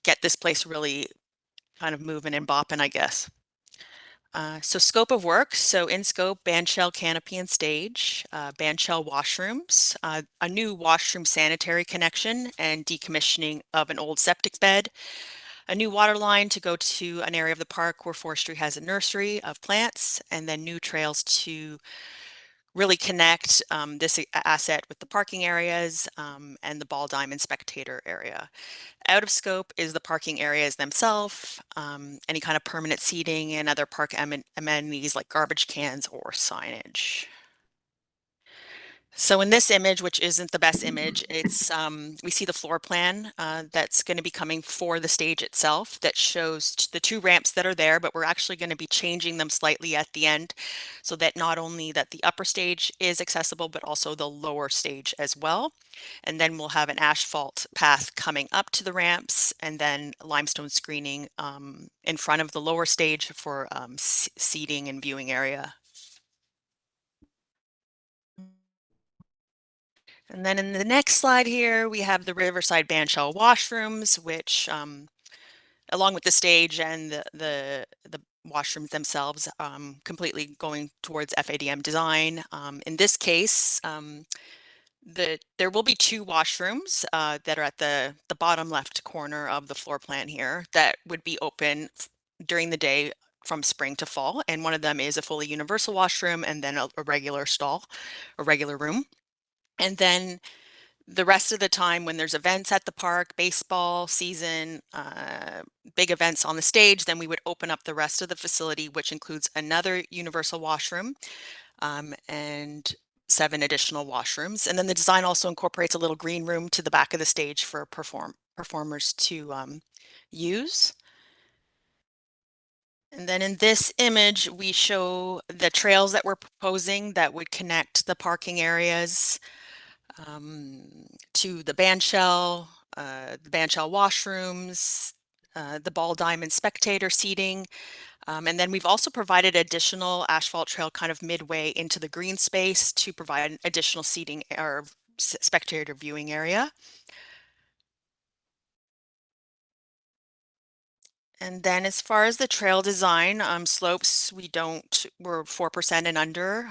get this place really kind of moving and bopping, I guess. So scope of work, so in scope, bandshell canopy and stage, bandshell washrooms, a new washroom sanitary connection and decommissioning of an old septic bed, a new water line to go to an area of the park where forestry has a nursery of plants, and then new trails to really connect this asset with the parking areas and the ball diamond spectator area. Out of scope is the parking areas themselves, any kind of permanent seating and other park amenities like garbage cans or signage. So in this image, which isn't the best image, it's we see the floor plan that's going to be coming for the stage itself that shows the 2 ramps that are there, but we're actually going to be changing them slightly at the end so that not only that the upper stage is accessible, but also the lower stage as well. And then we'll have an asphalt path coming up to the ramps and then limestone screening in front of the lower stage for seating and viewing area. And then in the next slide here, we have the Riverside bandshell washrooms, which along with the stage and the washrooms themselves, completely going towards FADM design. In this case, there will be 2 washrooms that are at the bottom left corner of the floor plan here that would be open during the day from spring to fall. And one of them is a fully universal washroom and then a regular stall, a regular room. And then the rest of the time when there's events at the park, baseball season, big events on the stage, then we would open up the rest of the facility, which includes another universal washroom and 7 additional washrooms. And then the design also incorporates a little green room to the back of the stage for performers to use. And then in this image, we show the trails that we're proposing that would connect the parking areas to the bandshell washrooms, the ball diamond spectator seating. And then we've also provided additional asphalt trail kind of midway into the green space to provide an additional seating or spectator viewing area. And then as far as the trail design, slopes, we're 4% and under.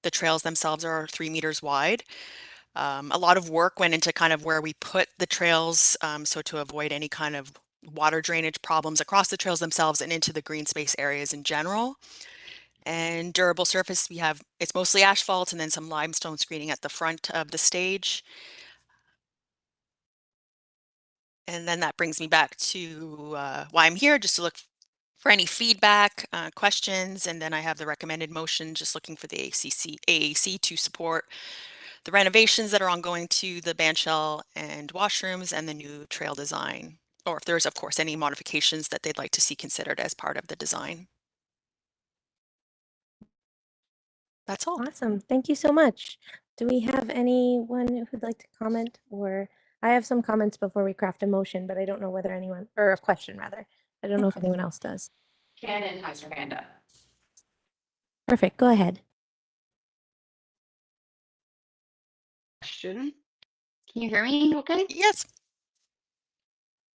The trails themselves are 3 meters wide. A lot of work went into kind of where we put the trails, so to avoid any kind of water drainage problems across the trails themselves and into the green space areas in general. And durable surface, it's mostly asphalt and then some limestone screening at the front of the stage. And then that brings me back to why I'm here, just to look for any feedback, questions, and then I have the recommended motion, just looking for the AAC to support the renovations that are ongoing to the bandshell and washrooms and the new trail design, or if there's, of course, any modifications that they'd like to see considered as part of the design. That's all. Awesome. Thank you so much. Do we have anyone who'd like to comment? Or I have some comments before we craft a motion, but I don't know whether anyone, or a question rather. I don't know if anyone else does. Shannon has her hand up. Perfect. Go ahead. Question. Can you hear me okay? Yes.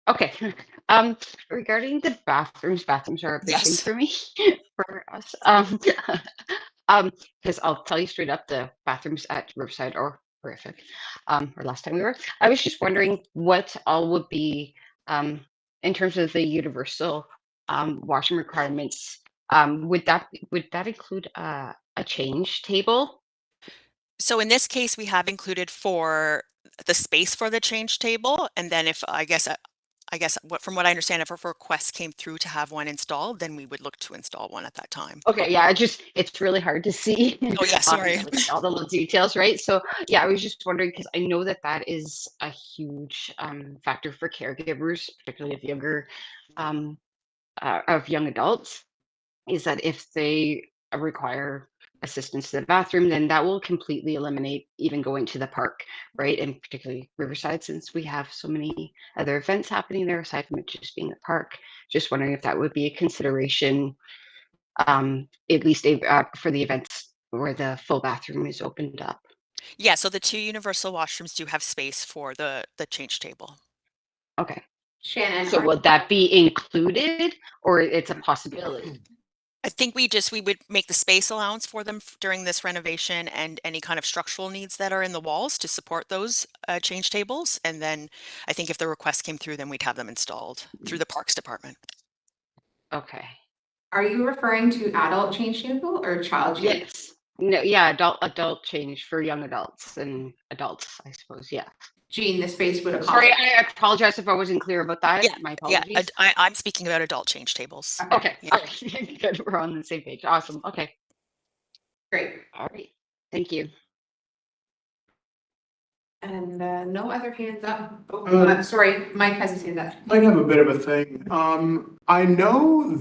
Okay. Regarding the bathrooms are a big thing Yes. for me, for us. Because I'll tell you straight up, the bathrooms at Riverside are horrific. Or last time we were, I was just wondering what all would be, in terms of the universal washroom requirements. Would that include a change table? So in this case, we have included for the space for the change table, and then if from what I understand, if a request came through to have one installed, then we would look to install one at that time. Okay, yeah, it's really hard to see. Oh yeah, sorry. With all the little details, right? So yeah, I was just wondering because I know that is a huge factor for caregivers, particularly of young adults, is that if they require assistance to the bathroom, then that will completely eliminate even going to the park, right? And particularly Riverside, since we have so many other events happening there aside from it just being a park. Just wondering if that would be a consideration, at least for the events where the full bathroom is opened up. Yeah, so the 2 universal washrooms do have space for the change table. Okay. Shannon. So would that be included or it's a possibility? I think we would make the space allowance for them during this renovation and any kind of structural needs that are in the walls to support those change tables. And then I think if the request came through, then we'd have them installed through the Parks Department. Okay. Are you referring to adult change table or child change? Yes. No, yeah, adult change for young adults and adults, I suppose. Yeah. Jean, the space would Sorry, accommodate. I apologize if I wasn't clear about that. Yeah, My apologies. yeah, I'm speaking about adult change tables. Okay. Yeah. Okay. Good. We're on the same page. Awesome. Okay. Great. All right. Thank you. And no other hands up. Sorry, Mike has his hand up. Might have a bit of a thing. I know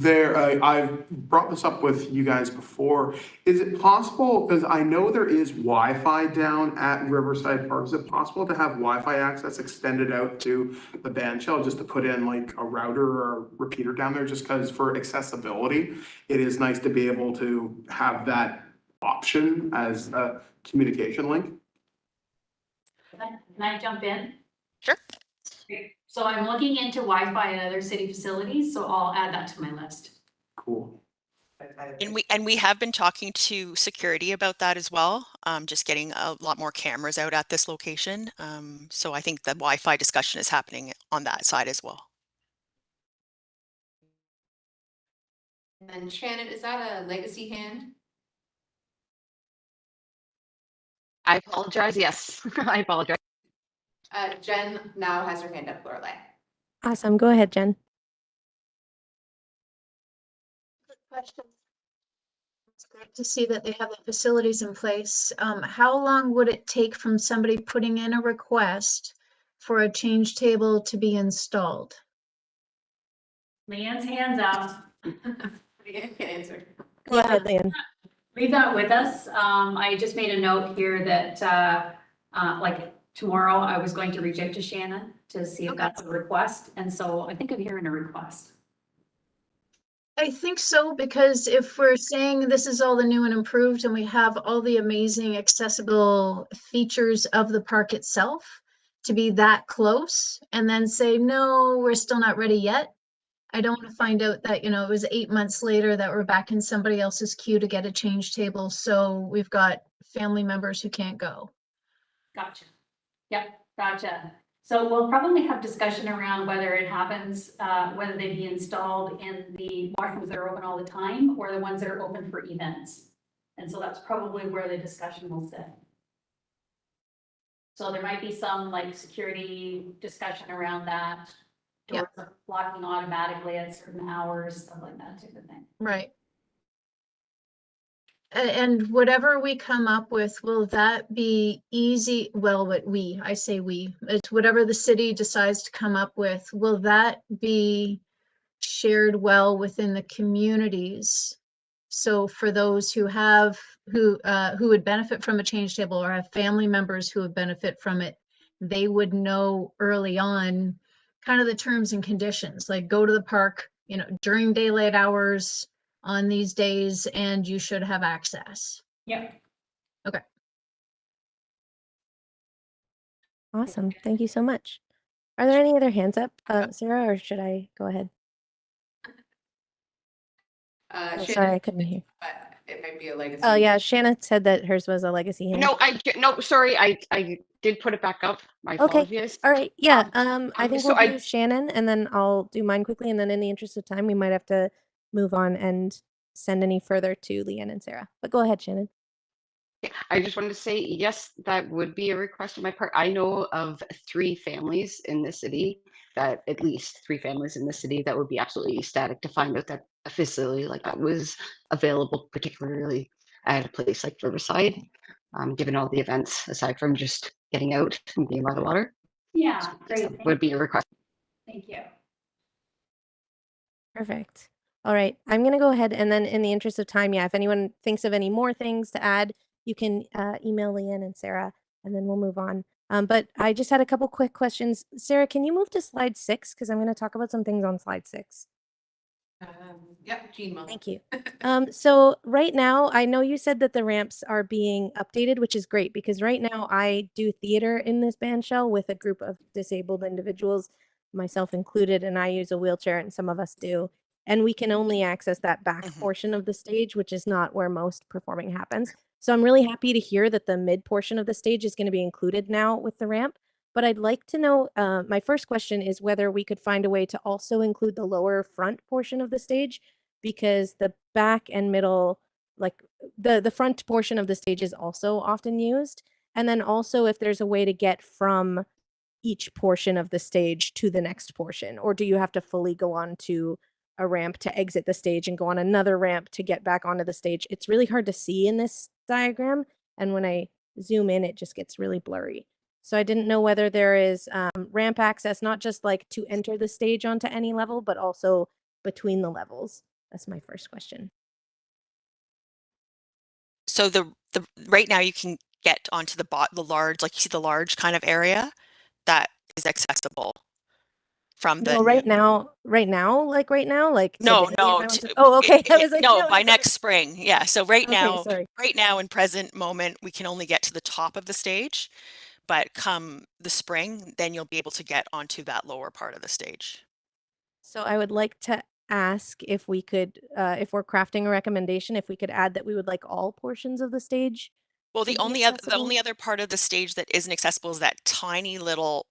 I've brought this up with you guys before. Is it possible, because I know there is Wi-Fi down at Riverside Park, is it possible to have Wi-Fi access extended out to the bandshell, just to put in like a router or a repeater down there, just because for accessibility, it is nice to be able to have that option as a communication link? Can I jump in? Sure. So I'm looking into Wi-Fi at other city facilities, so I'll add that to my list. Cool. And we have been talking to security about that as well, just getting a lot more cameras out at this location. So I think the Wi-Fi discussion is happening on that side as well. And Shannon, is that a legacy hand? I apologize. Yes, I apologize. Jen now has her hand up, Lorelei. Awesome. Go ahead, Jen. Good question. It's great to see that they have the facilities in place. How long would it take from somebody putting in a request for a change table to be installed? Leanne's hands up. Leanne can answer. Go ahead, Leanne. Leave that with us. I just made a note here that like tomorrow I was going to reach out to Shannon to see if Okay. that's a request. And so I think I'm hearing a request. I think so, because if we're saying this is all the new and improved and we have all the amazing accessible features of the park itself, to be that close and then say, no, we're still not ready yet. I don't want to find out that, you know, it was 8 months later that we're back in somebody else's queue to get a change table. So we've got family members who can't go. Gotcha. Yep, gotcha. So we'll probably have discussion around whether it happens, whether they be installed in the washrooms that are open all the time or the ones that are open for events. And so that's probably where the discussion will sit. So there might be some like security discussion around that. Doors are locking automatically at certain hours, stuff like that type of thing. Right. And whatever we come up with, will that be easy? Well, but I say we, it's whatever the city decides to come up with, will that be shared well within the communities? So for those who have, who would benefit from a change table or have family members who would benefit from it, they would know early on kind of the terms and conditions, like go to the park, you know, during daylight hours on these days, and you should have access. Yep. Okay. Awesome. Thank you so much. Are there any other hands up, Sarah, or should I go ahead? Oh, sorry, I couldn't hear. But it might be a legacy. Oh yeah, Shanna said that hers was a legacy hand. No, sorry, I did put it back up. My Okay. apologies. All right. Yeah. I think so we'll do Shannon, and then I'll do mine quickly, and then in the interest of time, we might have to move on and send any further to Leanne and Sarah. But go ahead, Shannon. I just wanted to say, yes, that would be a request on my part. I know of 3 families in the city, that at least 3 families in the city that would be absolutely ecstatic to find out that a facility like that was available, particularly at a place like Riverside, given all the events aside from just getting out and being by the water. Yeah, great. Would be a request. Thank you. Perfect. All right. I'm going to go ahead, and then in the interest of time, yeah, if anyone thinks of any more things to add, you can email Leanne and Sarah, and then we'll move on. But I just had a couple quick questions. Sarah, can you move to slide 6? Because I'm going to talk about some things on slide 6. Yep, Jean will. Thank you. So right now, I know you said that the ramps are being updated, which is great, because right now I do theater in this bandshell with a group of disabled individuals, myself included, and I use a wheelchair, and some of us do. And we can only access that back portion of the stage, which is not where most performing happens. So I'm really happy to hear that the mid portion of the stage is going to be included now with the ramp. But I'd like to know, my first question is whether we could find a way to also include the lower front portion of the stage, because the back and middle, like the front portion of the stage is also often used. And then also if there's a way to get from each portion of the stage to the next portion, or do you have to fully go on to a ramp to exit the stage and go on another ramp to get back onto the stage? It's really hard to see in this diagram, and when I zoom in, it just gets really blurry. So I didn't know whether there is ramp access, not just like to enter the stage onto any level, but also between the levels. That's my first question. So the right now you can get onto the large, like you see the large kind of area that is accessible from the No, right now, like no, today, if no, I went to, oh, okay. I was like, no, no, by sorry. next spring. Yeah. So right Okay, sorry. now in present moment, we can only get to the top of the stage, but come the spring, then you'll be able to get onto that lower part of the stage. So I would like to ask if we could, if we're crafting a recommendation, if we could add that we would like all portions of the stage. Well, to the be only accessible. other part of the stage that isn't accessible is that tiny little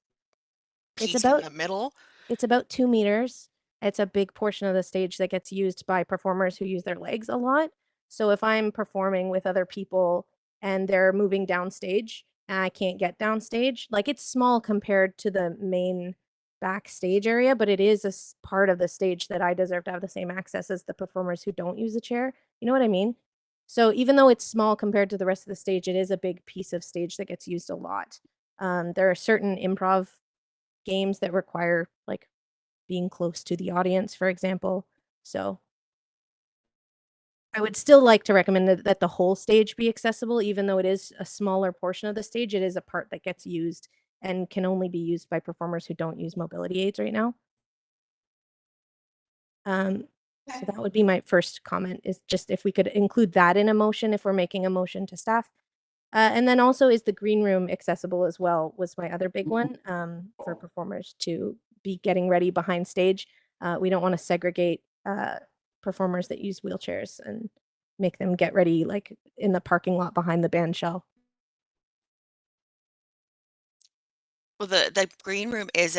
It's piece in about the middle. It's about 2 meters. It's a big portion of the stage that gets used by performers who use their legs a lot. So if I'm performing with other people and they're moving downstage and I can't get downstage, like it's small compared to the main backstage area, but it is a part of the stage that I deserve to have the same access as the performers who don't use a chair. You know what I mean? So even though it's small compared to the rest of the stage, it is a big piece of stage that gets used a lot. There are certain improv games that require like being close to the audience, for example. So I would still like to recommend that the whole stage be accessible, even though it is a smaller portion of the stage. It is a part that gets used and can only be used by performers who don't use mobility aids right now. So that would be my first comment, is just if we could include that in a motion, if we're making a motion to staff. And then also, is the green room accessible as well, was my other big one, for performers to be getting ready behind stage. We don't want to segregate performers that use wheelchairs and make them get ready like in the parking lot behind the bandshell. Well, the green room is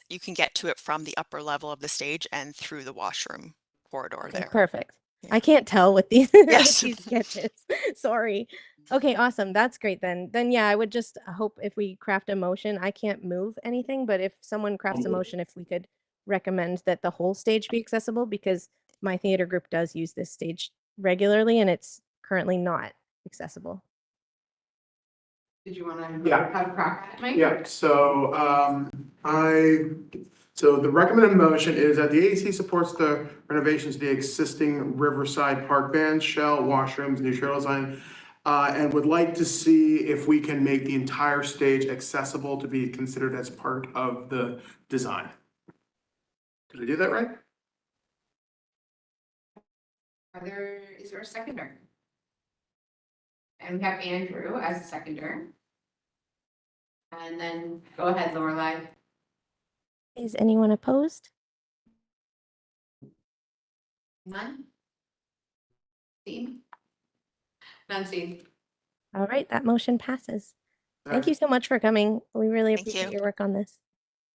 you can get to it from the upper level of the stage and through the washroom corridor Okay, there. perfect. Yeah. I can't tell with these, Yes. these sketches. Sorry. Okay, awesome. That's great then. Then yeah, I would just hope if we craft a motion, I can't move anything, but if someone crafts a motion, if we could recommend that the whole stage be accessible, because my theater group does use this stage regularly and it's currently not accessible. Did you want to Yeah. have a crack at it, Mike? Yeah, so, so the recommended motion is that the AEC supports the renovations to the existing Riverside Park bandshell, washrooms, new trail design, and would like to see if we can make the entire stage accessible to be considered as part of the design. Did I do that right? Is there a seconder? And we have Andrew as a seconder. And then go ahead, Lorelei. Is anyone opposed? None? Seen? None seen. All right, that motion passes. All Thank right. you so much for coming. We really Thank appreciate you. your work on this.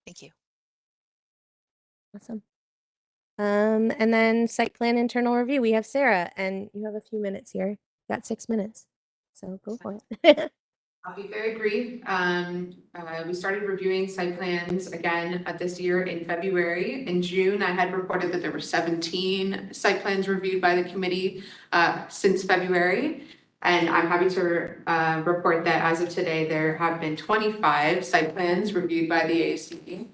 Thank you. Awesome. And then site plan internal review, we have Sarah, and you have a few minutes here. Got 6 minutes, so go for it. I'll be very brief. We started reviewing site plans again this year in February. In June, I had reported that there were 17 site plans reviewed by the committee since February. And I'm happy to report that as of today, there have been 25 site plans reviewed by the AAC.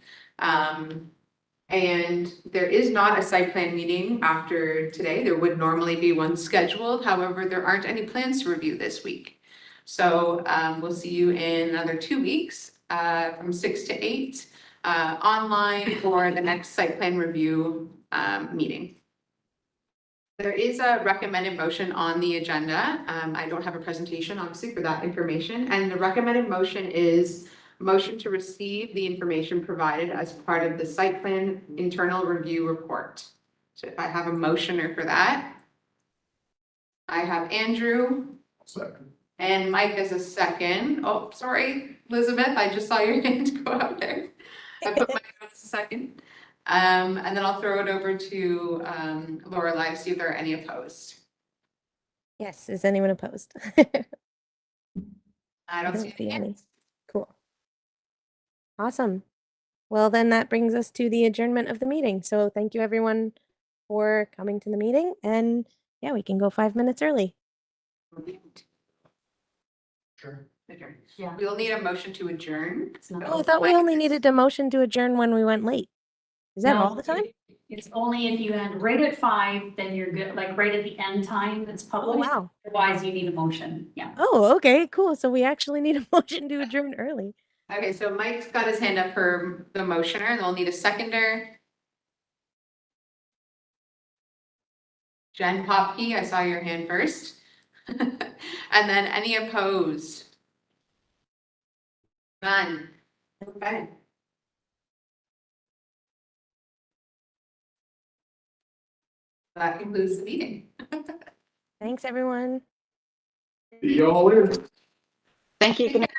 And there is not a site plan meeting after today. There would normally be one scheduled. However, there aren't any plans to review this week. So we'll see you in another 2 weeks from 6 to 8 online for the next site plan review meeting. There is a recommended motion on the agenda. I don't have a presentation, obviously, for that information. And the recommended motion is motion to receive the information provided as part of the site plan internal review report. So if I have a motioner for that, I have Andrew. Second. And Mike as a second. Oh, sorry, Elizabeth, I just saw your hand go up there. I put Mike as a second. And then I'll throw it over to Lorelei to see if there are any opposed. Yes, is anyone opposed? I don't see any. Cool. Awesome. Well, then that brings us to the adjournment of the meeting. So thank you everyone for coming to the meeting, and yeah, we can go 5 minutes early. Sure. Adjourn. Yeah. We'll need a motion to adjourn. Oh, I thought we only needed a motion to adjourn when we went late. Is that all the time? It's only if you end right at 5, then you're good, like right at the end time that's Oh, published. wow. Otherwise, you need a motion. Yeah. Oh, okay, cool. So we actually need a motion to adjourn early. Okay, so Mike's got his hand up for the motioner, and we'll need a seconder. Jen Popke, I saw your hand first. And then any opposed? None. Okay. That concludes the meeting. Thanks, everyone. See y'all later. Thank you. Good night.